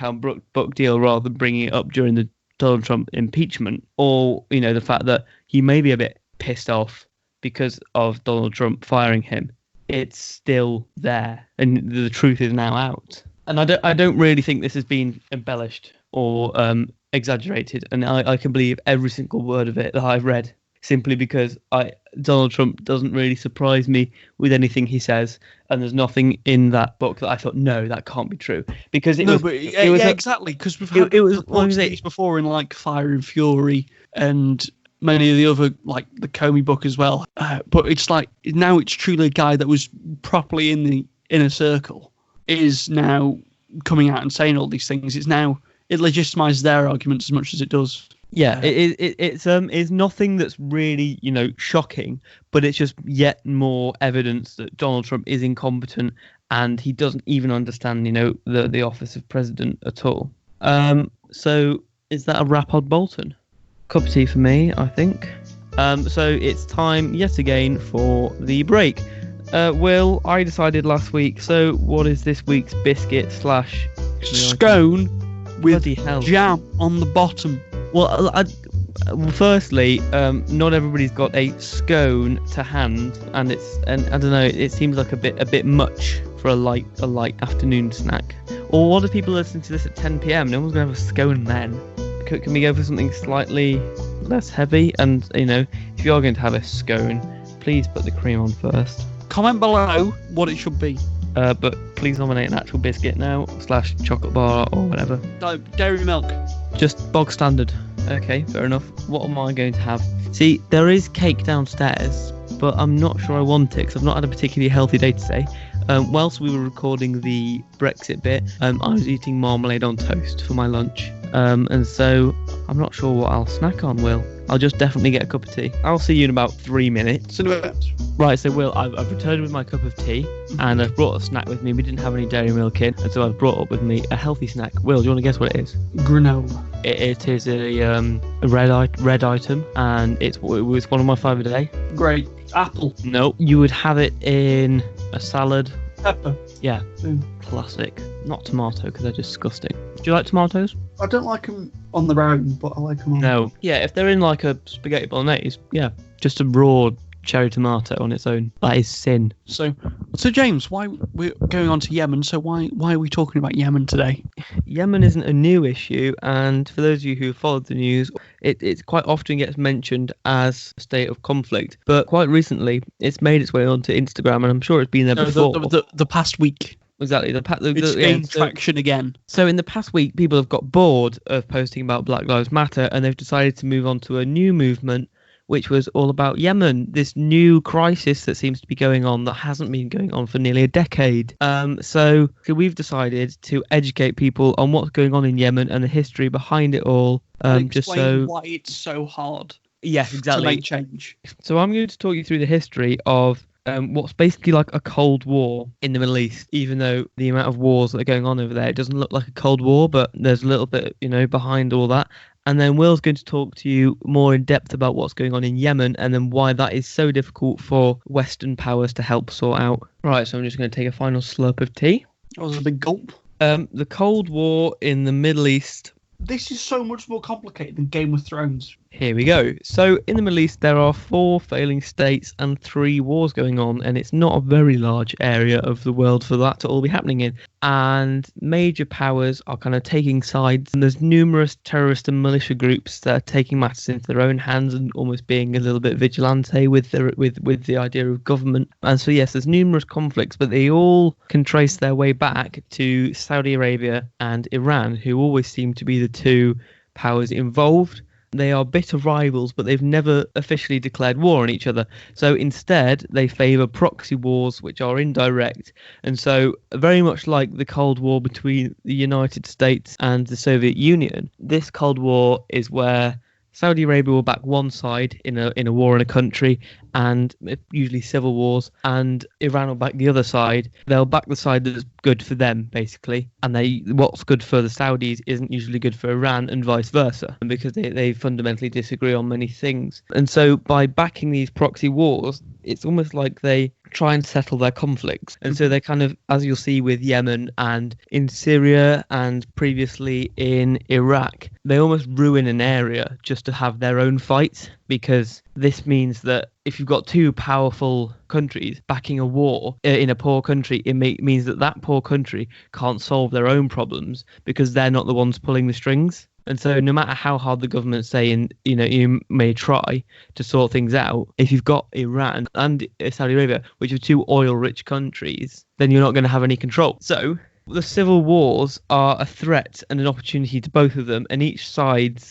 book deal rather than bringing it up during the Donald Trump impeachment, or, you know, the fact that he may be a bit pissed off because of Donald Trump firing him, it's still there, and the truth is now out. And I don't really think this has been embellished or exaggerated, and I can believe every single word of it that I've read, simply because Donald Trump doesn't really surprise me with anything he says, and there's nothing in that book that I thought, no, that can't be true, because exactly, because we've had these before in like Fire and Fury and many of the other, like the Comey book as well. But it's like now it's truly a guy that was properly in the inner circle is now coming out and saying all these things. It legitimizes their arguments as much as it does. Yeah, it's nothing that's really, you know, shocking, but it's just yet more evidence that Donald Trump is incompetent and he doesn't even understand, you know, the office of president at all. So is that a wrap on Bolton? Cup of tea for me, I think. So it's time yet again for the break. Will, I decided last week, so what is this week's biscuit / scone with jam on the bottom? Well, firstly, not everybody's got a scone to hand, and I don't know, it seems like a bit much for a light afternoon snack. Or what if people listen to this at 10 p.m? No one's gonna have a scone then. Can we go for something slightly less heavy? And, you know, if you are going to have a scone, please put the cream on first. Comment below what it should be. But please nominate an actual biscuit now / chocolate bar or whatever. Dairy milk. Just bog standard. Okay, fair enough. What am I going to have? See, there is cake downstairs, but I'm not sure I want it because I've not had a particularly healthy day today. Whilst we were recording the Brexit bit, I was eating marmalade on toast for my lunch. And so I'm not sure what I'll snack on, Will. I'll just definitely get a cup of tea. I'll see you in about 3 minutes. Right, so Will, I've returned with my cup of tea, and I've brought a snack with me. We didn't have any dairy milk in, and so I've brought up with me a healthy snack. Will, do you want to guess what it is? Granola. It is a red item, and it was one of my 5 a day. Great. Apple. No, you would have it in a salad. Pepper. Yeah. Classic. Not tomato, because they're disgusting. Do you like tomatoes? I don't like them on their own, but I like them on. No. Yeah, if they're in like a spaghetti bolognese, yeah, just a raw cherry tomato on its own. That is sin. So James, why we're going on to Yemen? So why are we talking about Yemen today? Yemen isn't a new issue, and for those of you who followed the news, it quite often gets mentioned as a state of conflict. But quite recently, it's made its way onto Instagram, and I'm sure it's been there before. The past week. Exactly. It's gained traction again. So in the past week, people have got bored of posting about Black Lives Matter, and they've decided to move on to a new movement, which was all about Yemen, this new crisis that seems to be going on that hasn't been going on for nearly a decade. So we've decided to educate people on what's going on in Yemen and the history behind it all. Explain why it's so hard. Yeah, exactly. To make change. So I'm going to talk you through the history of what's basically like a Cold War in the Middle East, even though the amount of wars that are going on over there, it doesn't look like a Cold War, but there's a little bit, behind all that. And then Will's going to talk to you more in depth about what's going on in Yemen and then why that is so difficult for Western powers to help sort out. Right, so I'm just going to take a final slurp of tea. That was a big gulp. The Cold War in the Middle East. This is so much more complicated than Game of Thrones. Here we go. So in the Middle East, there are 4 failing states and 3 wars going on, and it's not a very large area of the world for that to all be happening in. And major powers are kind of taking sides, and there's numerous terrorist and militia groups that are taking matters into their own hands and almost being a little bit vigilante with the idea of government. And so yes, there's numerous conflicts, but they all can trace their way back to Saudi Arabia and Iran, who always seem to be the 2 powers involved. They are bitter rivals, but they've never officially declared war on each other. So instead, they favour proxy wars, which are indirect. And so, very much like the Cold War between the United States and the Soviet Union, this Cold War is where Saudi Arabia will back one side in a war in a country, and usually civil wars, and Iran will back the other side. They'll back the side that's good for them, basically, and what's good for the Saudis isn't usually good for Iran, and vice versa, because they fundamentally disagree on many things. And so by backing these proxy wars, it's almost like they try and settle their conflicts. And so they kind of, as you'll see with Yemen and in Syria and previously in Iraq, they almost ruin an area just to have their own fight, because this means that if you've got 2 powerful countries backing a war in a poor country, it means that poor country can't solve their own problems because they're not the ones pulling the strings. And so no matter how hard the government's saying, you may try to sort things out, if you've got Iran and Saudi Arabia, which are 2 oil-rich countries, then you're not going to have any control. So the civil wars are a threat and an opportunity to both of them, and each side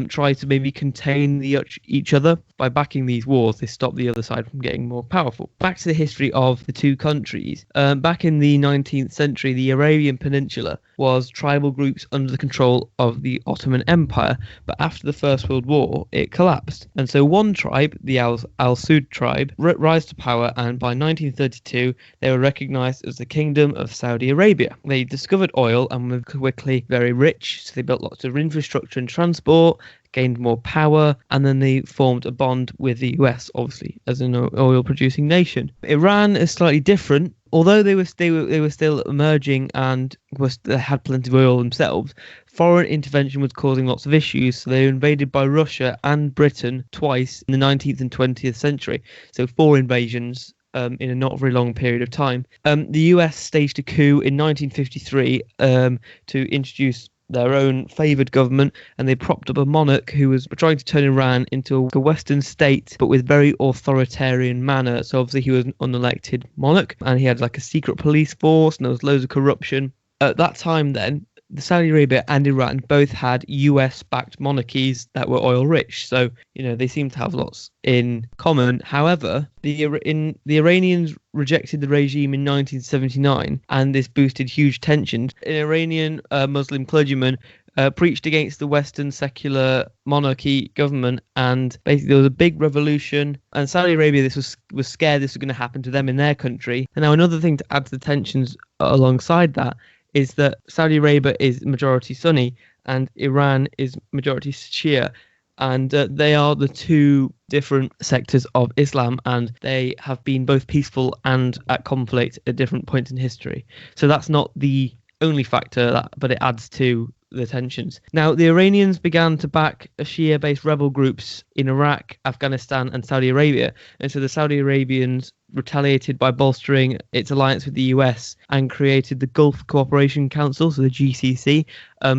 tries to maybe contain each other. By backing these wars, they stop the other side from getting more powerful. Back to the history of the 2 countries. Back in the 19th century, the Arabian Peninsula was tribal groups under the control of the Ottoman Empire, but after the First World War, it collapsed. And so one tribe, the Al Saud tribe, rise to power, and by 1932, they were recognized as the Kingdom of Saudi Arabia. They discovered oil and were quickly very rich, so they built lots of infrastructure and transport, gained more power, and then they formed a bond with the US, obviously, as an oil-producing nation. Iran is slightly different. Although they were still emerging and they had plenty of oil themselves, foreign intervention was causing lots of issues, so they were invaded by Russia and Britain twice in the 19th and 20th century. So 4 invasions in a not very long period of time. The US staged a coup in 1953 to introduce their own favoured government, and they propped up a monarch who was trying to turn Iran into a Western state, but with very authoritarian manner. So obviously he was an unelected monarch, and he had like a secret police force, and there was loads of corruption. At that time then, the Saudi Arabia and Iran both had US-backed monarchies that were oil-rich, so they seem to have lots in common. However, the Iranians rejected the regime in 1979, and this boosted huge tensions. An Iranian Muslim clergyman preached against the Western secular monarchy government, and basically there was a big revolution, and Saudi Arabia was scared this was going to happen to them in their country. And now another thing to add to the tensions alongside that is that Saudi Arabia is majority Sunni and Iran is majority Shia, and they are the 2 different sectors of Islam, and they have been both peaceful and at conflict at different points in history. So that's not the only factor, but it adds to the tensions. Now, the Iranians began to back Shia-based rebel groups in Iraq, Afghanistan, and Saudi Arabia, and so the Saudi Arabians retaliated by bolstering its alliance with the US and created the Gulf Cooperation Council, so the GCC,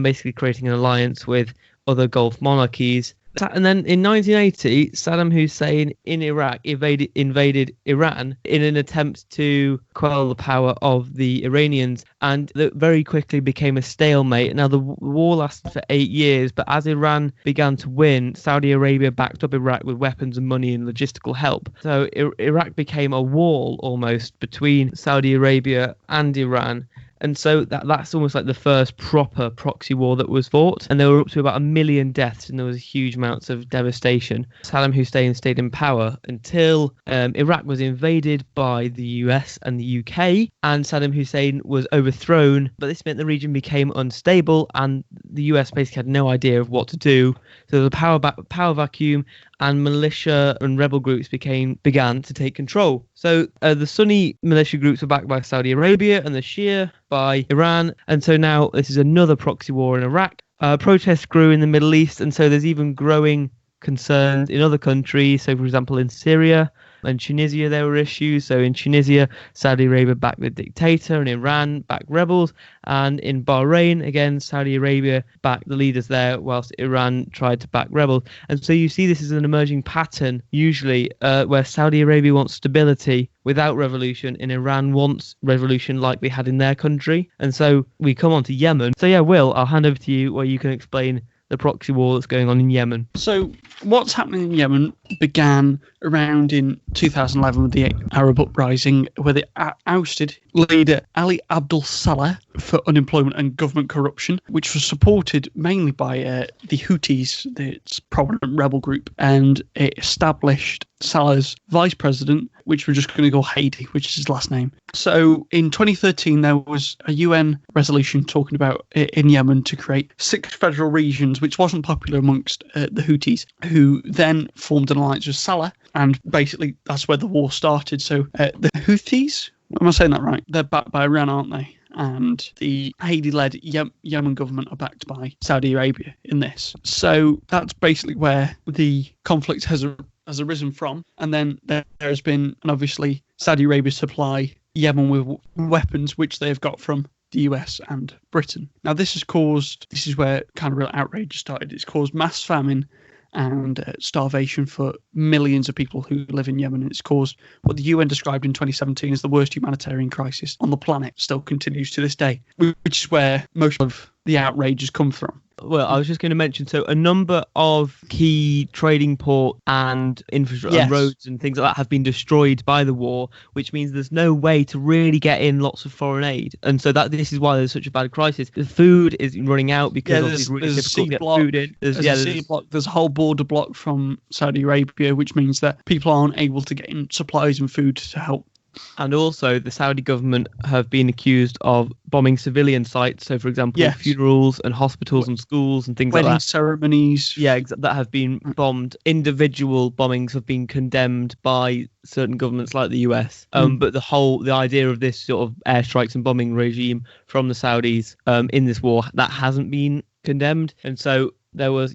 basically creating an alliance with other Gulf monarchies. And then in 1980, Saddam Hussein in Iraq invaded Iran in an attempt to quell the power of the Iranians, and that very quickly became a stalemate. Now, the war lasted for 8 years, but as Iran began to win, Saudi Arabia backed up Iraq with weapons and money and logistical help. So Iraq became a wall almost between Saudi Arabia and Iran. And so that's almost like the first proper proxy war that was fought. And there were up to about 1 million deaths, and there was huge amounts of devastation. Saddam Hussein stayed in power until Iraq was invaded by the US and the UK, and Saddam Hussein was overthrown. But this meant the region became unstable, and the US basically had no idea of what to do. So there was a power vacuum, and militia and rebel groups began to take control. So the Sunni militia groups were backed by Saudi Arabia, and the Shia by Iran. And so now this is another proxy war in Iraq. Protests grew in the Middle East, and so there's even growing concerns in other countries. So, for example, in Syria and Tunisia, there were issues. So in Tunisia, Saudi Arabia backed the dictator, and Iran backed rebels. And in Bahrain, again, Saudi Arabia backed the leaders there, whilst Iran tried to back rebels. And so you see this as an emerging pattern, usually, where Saudi Arabia wants stability without revolution, and Iran wants revolution like they had in their country. And so we come on to Yemen. So yeah, Will, I'll hand over to you where you can explain the proxy war that's going on in Yemen. So what's happening in Yemen began around in 2011 with the Arab uprising, where they ousted leader Ali Abdul Saleh for unemployment and government corruption, which was supported mainly by the Houthis, the prominent rebel group, and it established Saleh's vice president, which we're just going to call Hadi, which is his last name. So in 2013, there was a UN resolution talking about in Yemen to create 6 federal regions, which wasn't popular amongst the Houthis, who then formed an alliance with Saleh, and basically that's where the war started. So the Houthis, am I saying that right? They're backed by Iran, aren't they? And the Hadi-led Yemen government are backed by Saudi Arabia in this. So that's basically where the conflict has arisen from. And then there has been, and obviously Saudi Arabia supply Yemen with weapons, which they have got from the US and Britain. Now this is where kind of real outrage started. It's caused mass famine and starvation for millions of people who live in Yemen. It's caused what the UN described in 2017 as the worst humanitarian crisis on the planet, still continues to this day, which is where most of the outrage has come from. Well, I was just going to mention, so a number of key trading port and infrastructure and roads and things like that have been destroyed by the war, which means there's no way to really get in lots of foreign aid. And so this is why there's such a bad crisis. The food is running out because it's really difficult to get food in. There's a whole border block from Saudi Arabia, which means that people aren't able to get in supplies and food to help. And also, the Saudi government have been accused of bombing civilian sites. So, for example, funerals and hospitals and schools and things like that. Wedding ceremonies. Yeah, that have been bombed. Individual bombings have been condemned by certain governments like the US. But the idea of this sort of airstrikes and bombing regime from the Saudis in this war, that hasn't been condemned. And so there was,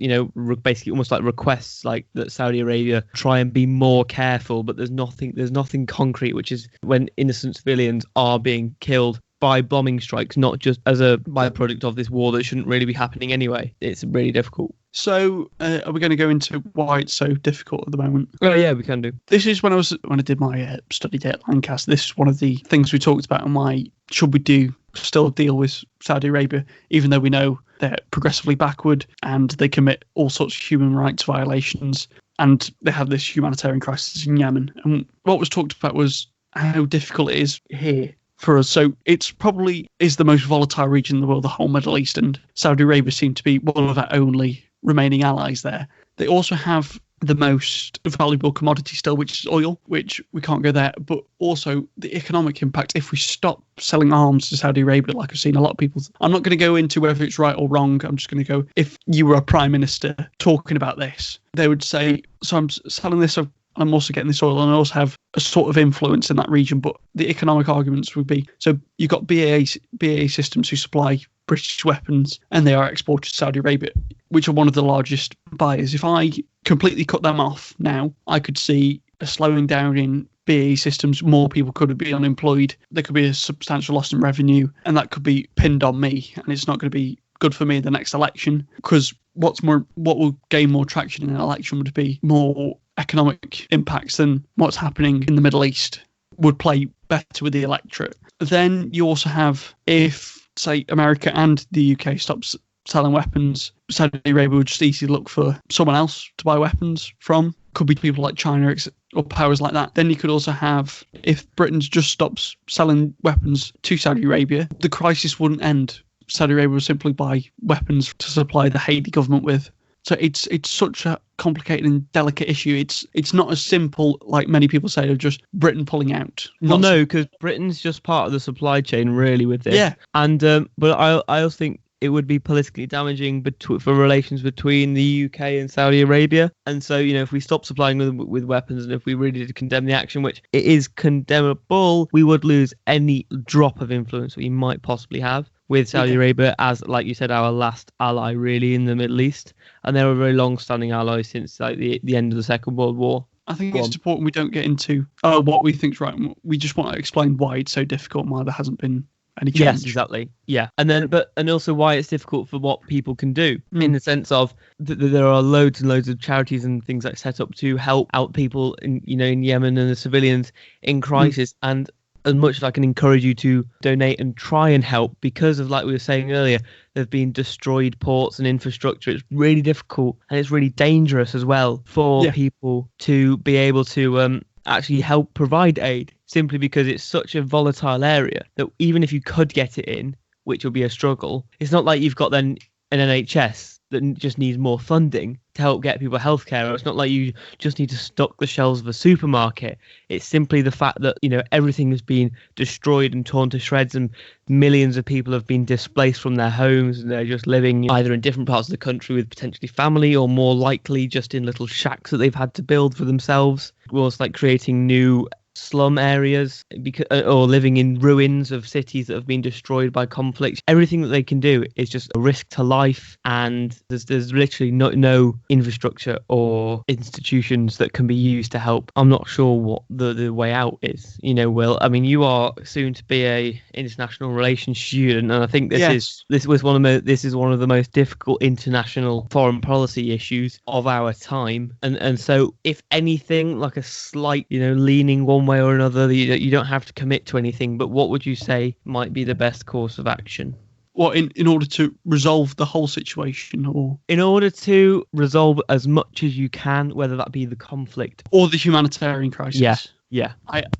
basically almost like requests like that Saudi Arabia try and be more careful, but there's nothing concrete, which is when innocent civilians are being killed by bombing strikes, not just as a byproduct of this war that shouldn't really be happening anyway. It's really difficult. So are we going to go into why it's so difficult at the moment? Oh yeah, we can do. This is when I did my study day at Lancaster. This is one of the things we talked about, and why should we still deal with Saudi Arabia, even though we know they're progressively backward and they commit all sorts of human rights violations, and they have this humanitarian crisis in Yemen. And what was talked about was how difficult it is here for us. So it's probably is the most volatile region in the world, the whole Middle East, and Saudi Arabia seem to be one of our only remaining allies there. They also have the most valuable commodity still, which is oil, which we can't go there, but also the economic impact if we stop selling arms to Saudi Arabia, like I've seen a lot of people. I'm not going to go into whether it's right or wrong. I'm just going to go, if you were a prime minister talking about this, they would say, so I'm selling this, I'm also getting this oil, and I also have a sort of influence in that region. But the economic arguments would be, so you've got BAE Systems who supply British weapons, and they are exported to Saudi Arabia, which are one of the largest buyers. If I completely cut them off now, I could see a slowing down in BAE Systems. More people could be unemployed. There could be a substantial loss in revenue, and that could be pinned on me, and it's not going to be good for me in the next election, because what will gain more traction in an election would be more economic impacts than what's happening in the Middle East would play better with the electorate. Then you also have, if, say, America and the UK stops selling weapons, Saudi Arabia would just easily look for someone else to buy weapons from. could be people like China or powers like that. Then you could also have, if Britain just stops selling weapons to Saudi Arabia, the crisis wouldn't end. Saudi Arabia would simply buy weapons to supply the Haiti government with. So it's such a complicated and delicate issue. It's not as simple, like many people say, of just Britain pulling out. Well, no, because Britain's just part of the supply chain, really, with this. Yeah. And but I also think it would be politically damaging for relations between the UK and Saudi Arabia. And so, if we stop supplying them with weapons, and if we really did condemn the action, which it is condemnable, we would lose any drop of influence we might possibly have with Saudi Arabia as, like you said, our last ally really in the Middle East. And they're a very long-standing ally since like the end of the Second World War. I think it's important we don't get into what we think's right. We just want to explain why it's so difficult and why there hasn't been any change. Yes, exactly. Yeah, and also why it's difficult for what people can do in the sense of there are loads and loads of charities and things like set up to help out people in Yemen and the civilians in crisis. And as much as I can encourage you to donate and try and help, because of, like we were saying earlier, there've been destroyed ports and infrastructure. It's really difficult and it's really dangerous as well for people to be able to actually help provide aid, simply because it's such a volatile area that even if you could get it in, which will be a struggle, it's not like you've got then an NHS that just needs more funding to help get people healthcare. It's not like you just need to stock the shelves of a supermarket. It's simply the fact that, everything has been destroyed and torn to shreds, and millions of people have been displaced from their homes, and they're just living either in different parts of the country with potentially family, or more likely just in little shacks that they've had to build for themselves. Well, it's like creating new slum areas or living in ruins of cities that have been destroyed by conflict. Everything that they can do is just a risk to life, and there's literally no infrastructure or institutions that can be used to help. I'm not sure what the way out is. Will, I mean, you are soon to be a international relations student, and I think this is one of the most difficult international foreign policy issues of our time. And so if anything, like a slight leaning one way or another, you don't have to commit to anything, but what would you say might be the best course of action? What, in order to resolve the whole situation, or in order to resolve as much as you can, whether that be the conflict or the humanitarian crisis? Yeah.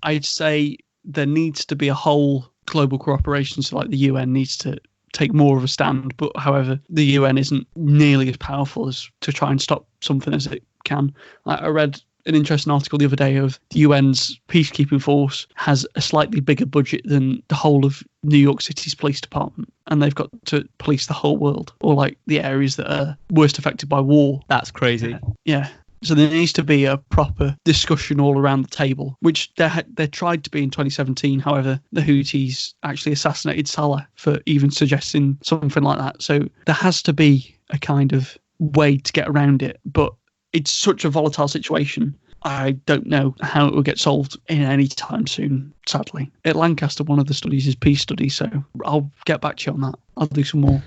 I'd say there needs to be a whole global cooperation. So like the UN needs to take more of a stand, but however, the UN isn't nearly as powerful as to try and stop something as it can. I read an interesting article the other day of the UN's peacekeeping force has a slightly bigger budget than the whole of New York City's police department, and they've got to police the whole world, or like the areas that are worst affected by war. That's crazy. Yeah. So there needs to be a proper discussion all around the table, which there tried to be in 2017. However, the Houthis actually assassinated Salah for even suggesting something like that. So there has to be a kind of way to get around it, but it's such a volatile situation. I don't know how it will get solved in any time soon, sadly. At Lancaster, one of the studies is peace studies, so I'll get back to you on that. I'll do some more.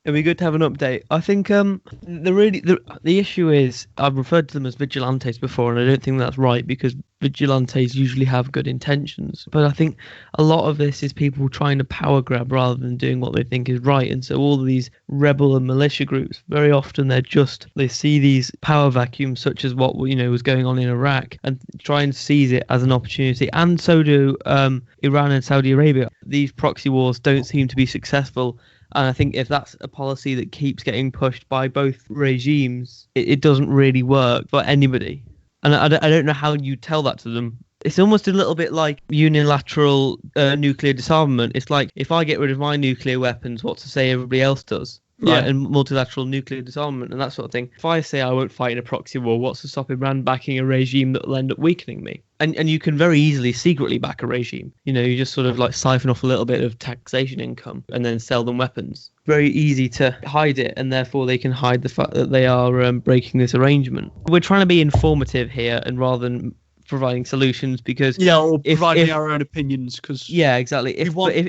It'd be good to have an update. I think the issue is, I've referred to them as vigilantes before, and I don't think that's right, because vigilantes usually have good intentions. But I think a lot of this is people trying to power grab rather than doing what they think is right. And so all of these rebel and militia groups, very often they see these power vacuums, such as what was going on in Iraq, and try and seize it as an opportunity. And so do Iran and Saudi Arabia. These proxy wars don't seem to be successful. And I think if that's a policy that keeps getting pushed by both regimes, it doesn't really work for anybody. And I don't know how you tell that to them. It's almost a little bit like unilateral nuclear disarmament. It's like, if I get rid of my nuclear weapons, what's to say everybody else does? Right? Yeah. And multilateral nuclear disarmament and that sort of thing. If I say I won't fight in a proxy war, what's to stop Iran backing a regime that will end up weakening me? And you can very easily secretly back a regime. You just sort of like siphon off a little bit of taxation income and then sell them weapons. Very easy to hide it, and therefore they can hide the fact that they are breaking this arrangement. We're trying to be informative here, and rather than providing solutions, because or providing our own opinions, because exactly.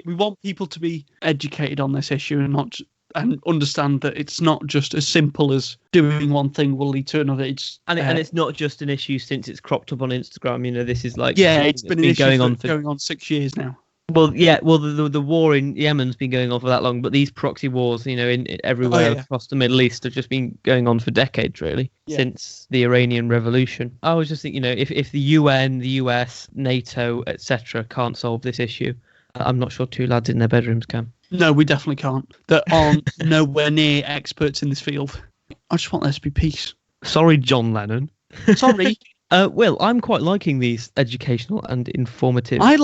We want people to be educated on this issue and understand that it's not just as simple as doing one thing will lead to another. And it's not just an issue since it's cropped up on Instagram. This is like it's been an issue going on 6 years now. Well, yeah. Well, the war in Yemen's been going on for that long, but these proxy wars, in everywhere across the Middle East, have just been going on for decades, really, since the Iranian Revolution. I was just thinking, if the UN, the US, NATO, etc., can't solve this issue, I'm not sure two lads in their bedrooms can. No, we definitely can't. That aren't nowhere near experts in this field. I just want there to be peace. Sorry, John Lennon. Sorry. Will, I'm quite liking these educational and informative. I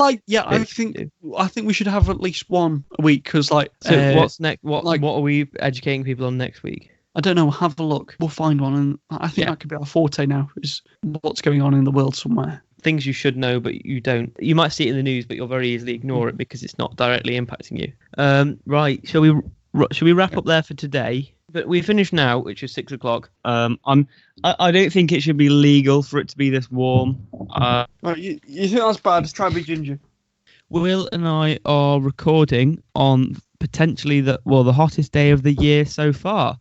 think we should have at least one a week because, like. So what's next? What are we educating people on next week? I don't know. Have a look. We'll find one, and I think that could be our forte now. Is what's going on in the world somewhere. Things you should know, but you don't. You might see it in the news, but you'll very easily ignore it because it's not directly impacting you. Right? Shall we wrap up there for today? But we finished now, which is 6 o'clock. I don't think it should be legal for it to be this warm. Right, you think that's bad? Let's try and be ginger. Will and I are recording on potentially the hottest day of the year so far,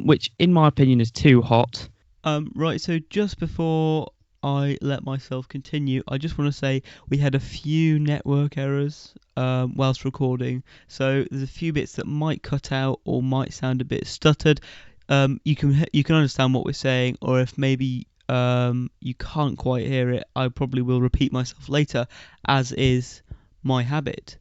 which in my opinion is too hot. Right, so just before I let myself continue, I just want to say we had a few network errors whilst recording, so there's a few bits that might cut out or might sound a bit stuttered. You can understand what we're saying, or if maybe you can't quite hear it, I probably will repeat myself later, as is my habit.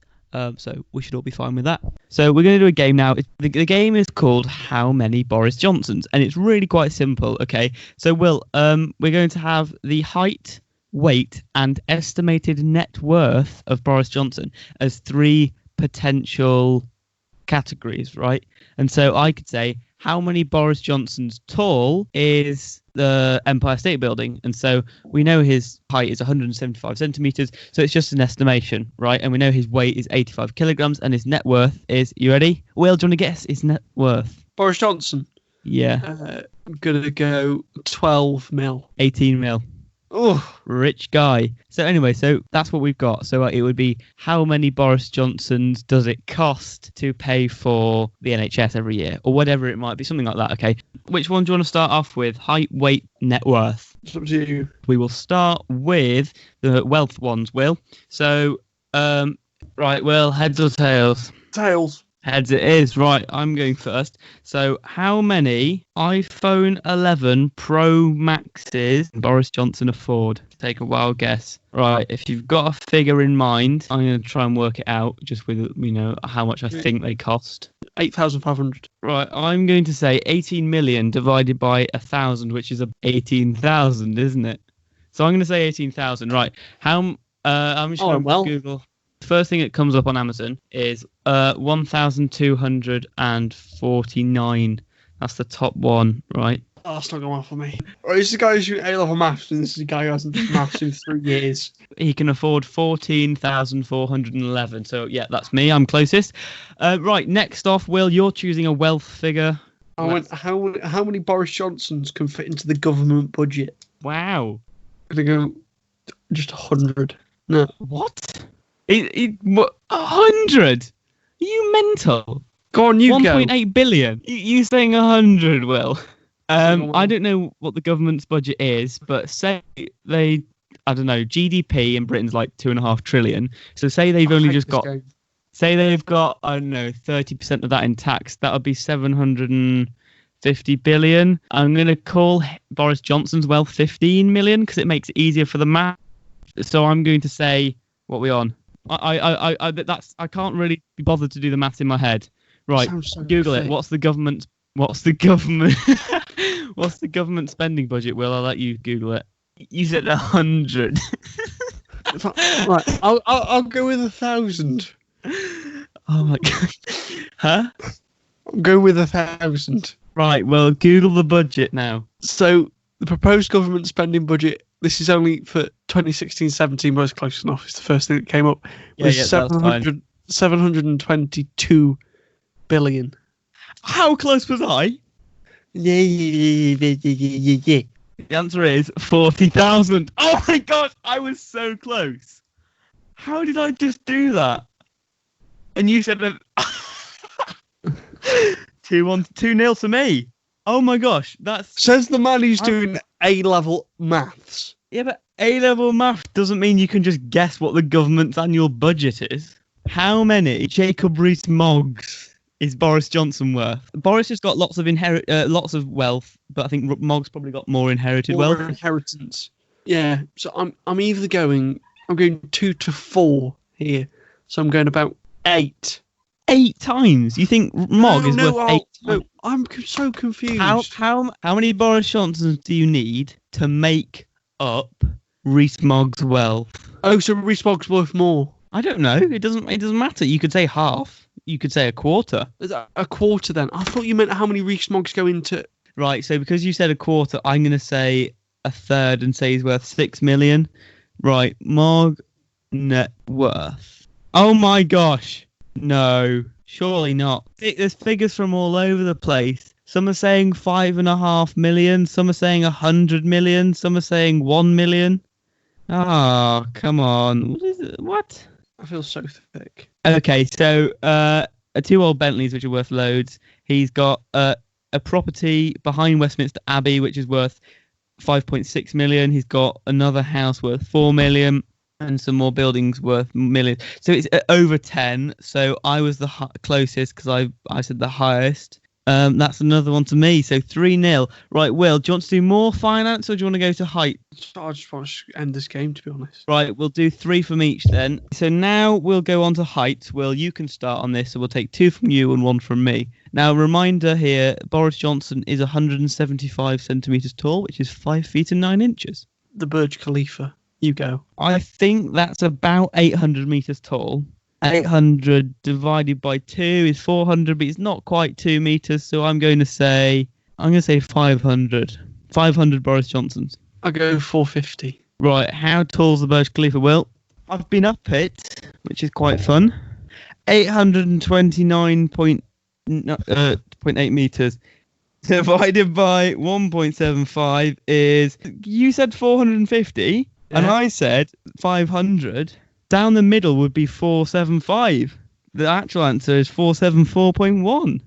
So we should all be fine with that. So we're going to do a game now. The game is called How Many Boris Johnsons? And it's really quite simple, okay? So, Will, we're going to have the height, weight, and estimated net worth of Boris Johnson as 3 potential categories, right? And so I could say, how many Boris Johnsons tall is the Empire State Building? And so we know his height is 175 centimeters, so it's just an estimation, right? And we know his weight is 85 kilograms, and his net worth is, you ready? Will, do you want to guess his net worth? Boris Johnson? Yeah. I'm going to go 12 mil. 18 mil. Oh, rich guy. So anyway, so that's what we've got. So it would be, how many Boris Johnsons does it cost to pay for the NHS every year, or whatever it might be, something like that. Okay, which one do you want to start off with? Height, weight, net worth. It's up to you. We will start with the wealth ones. Will. So, right, Will, heads or tails? Tails. Heads it is. Right, I'm going first. So how many iPhone 11 Pro Maxes Boris Johnson afford? Take a wild guess. Right, if you've got a figure in mind, I'm going to try and work it out just with, how much I think they cost. 8,500. Right, I'm going to say 18 million divided by 1,000, which is 18,000, isn't it? So I'm going to say 18,000. Right, I'm just going to Google. First thing that comes up on Amazon is 1,249. That's the top one, right? Oh, that's not going well for me. Right, this is the guy who's doing A-level maths, and this is the guy who hasn't done maths in 3 years. He can afford 14,411. So yeah, that's me. I'm closest. Right, next off, Will, you're choosing a wealth figure. I went, how many Boris Johnsons can fit into the government budget? Wow. I'm going to go just 100. No. What? 100? Are you mental? Go on, you 1.8 billion. You saying 100, Will? I don't know what the government's budget is, but say they, I don't know, GDP in Britain's like 2.5 trillion. So say they've only just got, say they've got, I don't know, 30% of that in tax. That would be 750 billion. I'm going to call Boris Johnson's wealth 15 million because it makes it easier for the math. So I'm going to say, what are we on? I can't really be bothered to do the maths in my head. Right, so Google it. What's the government spending budget? Will, I'll let you Google it. You said 100. Right, I'll go with 1,000. Oh my god. Huh? I'll go with 1,000. Right, well, Google the budget now. So the proposed government spending budget, this is only for 2016-17, but it's close enough. It's the first thing that came up. Was 722 billion. How close was I? Yeah. The answer is 40,000. Oh my gosh, I was so close. How did I just do that? And you said that 2-0 to me. Oh my gosh, that's... Says the man who's doing A-level maths. Yeah, but A-level math doesn't mean you can just guess what the government's annual budget is. How many Jacob Reese Moggs is Boris Johnson worth? Boris has got lots of wealth, but I think Mogg's probably got more inherited wealth. Inheritance. Yeah. So I'm going 2 to 4 here. So I'm going about 8. 8 times? You think Mogg is worth 8 times? No, I'm so confused. How many Boris Johnsons do you need to make up Reese Mogg's wealth? Oh, so Reese Mogg's worth more? I don't know. It doesn't matter. You could say half. You could say a quarter. Is that a quarter then? I thought you meant how many Reese Moggs go into. Right. So because you said a quarter, I'm going to say a third and say he's worth 6 million. Right. Mogg net worth. Oh my gosh. No, surely not. There's figures from all over the place. Some are saying 5.5 million. Some are saying 100 million. Some are saying 1 million. Oh, come on. What is it? What? I feel so thick. Okay, so 2 old Bentleys, which are worth loads. He's got a property behind Westminster Abbey, which is worth 5.6 million. He's got another house worth 4 million. And some more buildings worth millions. So it's over 10. So I was the closest because I said the highest. That's another one to me. So 3-0. Right, Will, do you want to do more finance or do you want to go to height? I just want to end this game, to be honest. Right, we'll do 3 from each then. So now we'll go on to height. Will, you can start on this. So we'll take 2 from you and 1 from me. Now, reminder here, Boris Johnson is 175 centimetres tall, which is 5 feet and 9 inches. The Burj Khalifa. You go. I think that's about 800 meters tall. 800 divided by 2 is 400, but it's not quite 2 meters. So I'm going to say 500. 500 Boris Johnsons. I'll go 450. Right. How tall's the Burj Khalifa? Well, I've been up it, which is quite fun. 829.8 meters. Divided by 1.75 is, you said 450? Yeah. And I said 500. Down the middle would be 475. The actual answer is 474.1.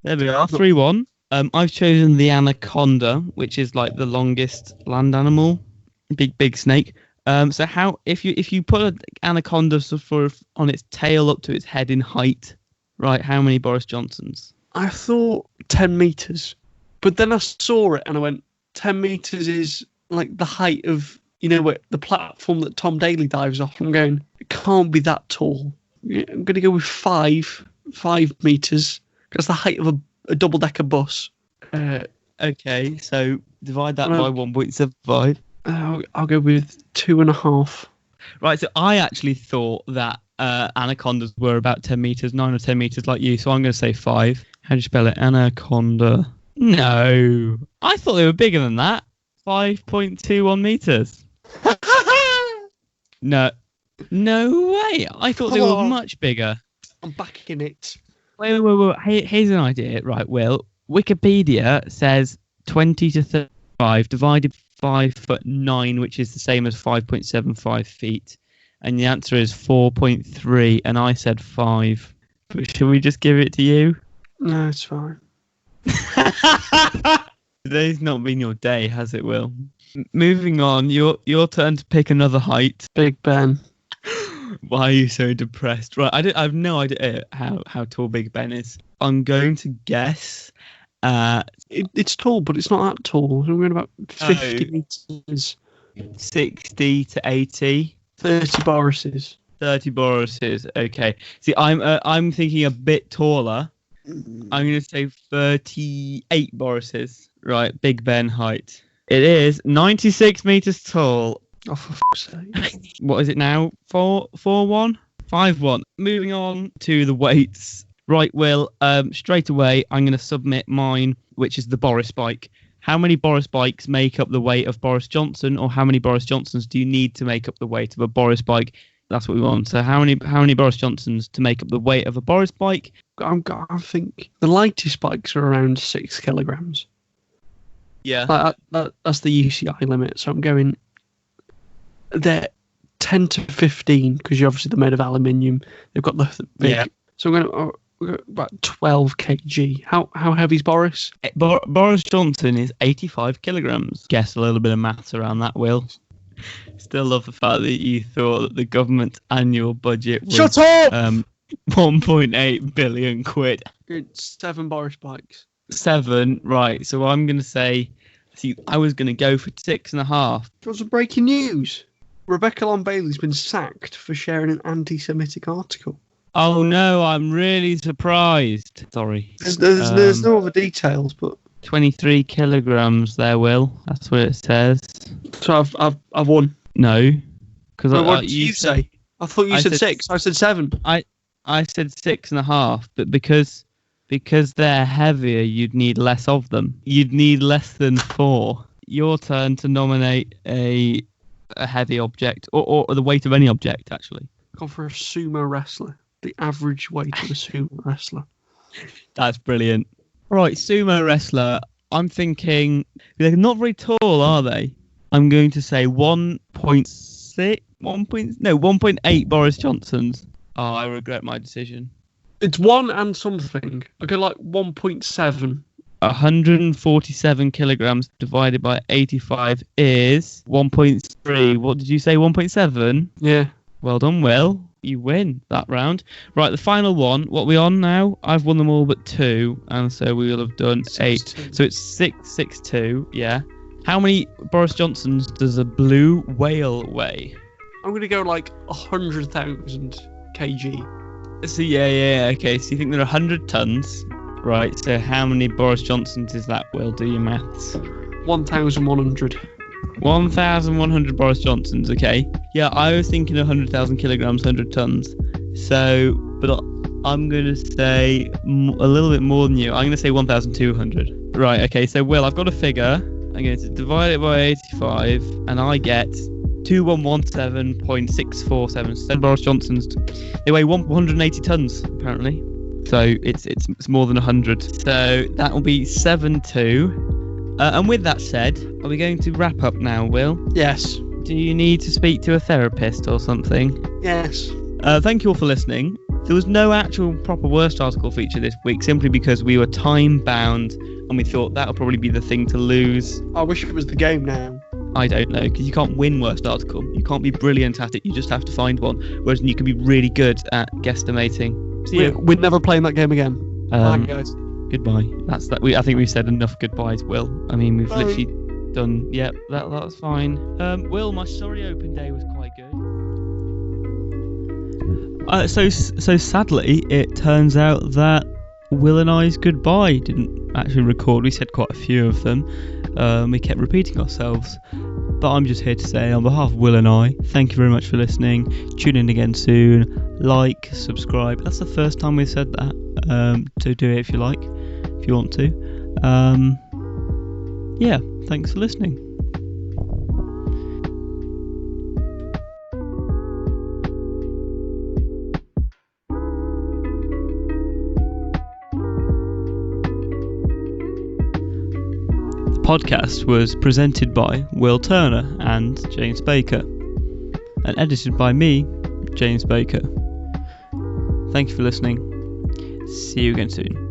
There we are, 3-1. I've chosen the anaconda, which is like the longest land animal, big snake. So how if you put an anaconda on its tail up to its head in height, right? How many Boris Johnsons? I thought 10 meters, but then I saw it and I went, 10 meters is like the height of, where the platform that Tom Daley dives off. I'm going, it can't be that tall. I'm going to go with 5 meters. That's the height of a double-decker bus. Okay, so divide that by 1.75. I'll go with 2.5. Right, so I actually thought that anacondas were about 10 meters, 9 or 10 meters like you, so I'm going to say 5. How do you spell it? Anaconda. No, I thought they were bigger than that. 5.21 meters. No way. I thought they were much bigger. I'm backing it. Wait. Here's an idea. Right, Will. Wikipedia says 20 to 35 divided by 5'9", which is the same as 5.75 feet. And the answer is 4.3, and I said 5. But should we just give it to you? No, it's fine. Today's not been your day, has it, Will? Moving on, your turn to pick another height. Big Ben. Why are you so depressed? Right, I have no idea how tall Big Ben is. I'm going to guess. It's tall, but it's not that tall. I'm going about 50 meters. 60 to 80. 30 Borises. 30 Borises. Okay. See, I'm thinking a bit taller. I'm going to say 38 Borises. Right, Big Ben height. It is 96 meters tall. Oh, for fuck's sake. What is it now? 4-1? 5-1. Moving on to the weights. Right, Will, straight away, I'm going to submit mine, which is the Boris bike. How many Boris bikes make up the weight of Boris Johnson, or how many Boris Johnsons do you need to make up the weight of a Boris bike? That's what we want. So how many Boris Johnsons to make up the weight of a Boris bike? I think the lightest bikes are around 6 kilograms. Yeah. That's the UCI limit. So I'm going, they're 10 to 15, because obviously they're made of aluminium. They've got the big. Yeah. So I'm going about 12 kg. How heavy is Boris? Boris Johnson is 85 kilograms. Guess a little bit of maths around that, Will. Still love the fact that you thought that the government's annual budget was Shut up! 1.8 billion quid. It's 7 Boris bikes. 7, right. So I'm going to say, I was going to go for 6.5. What's the breaking news? Rebecca Long-Bailey's been sacked for sharing an anti-Semitic article. Oh no, I'm really surprised. Sorry. There's no other details, but 23 kilograms there, Will. That's what it says. So I've won. No. Because what did you say? I thought you said 6. I said 7. I said 6.5, but because they're heavier, you'd need less of them. You'd need less than 4. Your turn to nominate a heavy object, or the weight of any object, actually. Gone for a sumo wrestler. The average weight of a sumo wrestler. That's brilliant. Right, sumo wrestler. I'm thinking they're not very tall, are they? I'm going to say 1.8 Boris Johnsons. Oh, I regret my decision. It's 1 and something. I go like 1.7. 147 kilograms divided by 85 is 1.3. What did you say? 1.7? Yeah. Well done, Will. You win that round. Right, the final one. What are we on now? I've won them all but 2, and so we will have done 8. So it's 6-6-2. Yeah. How many Boris Johnsons does a blue whale weigh? I'm gonna go like 100,000 kg. So yeah. Okay. So you think they're 100 tons, right? So how many Boris Johnsons is that? Will, do your maths. 1,100. 1,100 Boris Johnsons, okay. Yeah, I was thinking 100,000 kilograms, 100 tons. So, but I'm going to say a little bit more than you. I'm going to say 1,200. Right, okay, so Will, I've got a figure. I'm going to divide it by 85, and I get 2117.647. Boris Johnsons, they weigh 180 tons, apparently. So it's more than 100. So that will be 7-2. And with that said, are we going to wrap up now, Will? Yes. Do you need to speak to a therapist or something? Yes. Thank you all for listening. There was no actual proper worst article feature this week, simply because we were time bound and we thought that would probably be the thing to lose. I wish it was the game now. I don't know, because you can't win worst article. You can't be brilliant at it, you just have to find one. Whereas you can be really good at guesstimating. See we're never playing that game again. Bye, guys. Goodbye. That's that. I think we've said enough goodbyes, Will. I mean, we've literally done. Yep, that's fine. Will, my Surrey Open day was quite good. So sadly, it turns out that Will and I's goodbye didn't actually record. We said quite a few of them. We kept repeating ourselves. But I'm just here to say, on behalf of Will and I, thank you very much for listening. Tune in again soon. Like, subscribe. That's the first time we've said that. So do it if you like, if you want to. Yeah, thanks for listening. The podcast was presented by Will Turner and James Baker, and edited by me, James Baker. Thank you for listening. See you again soon.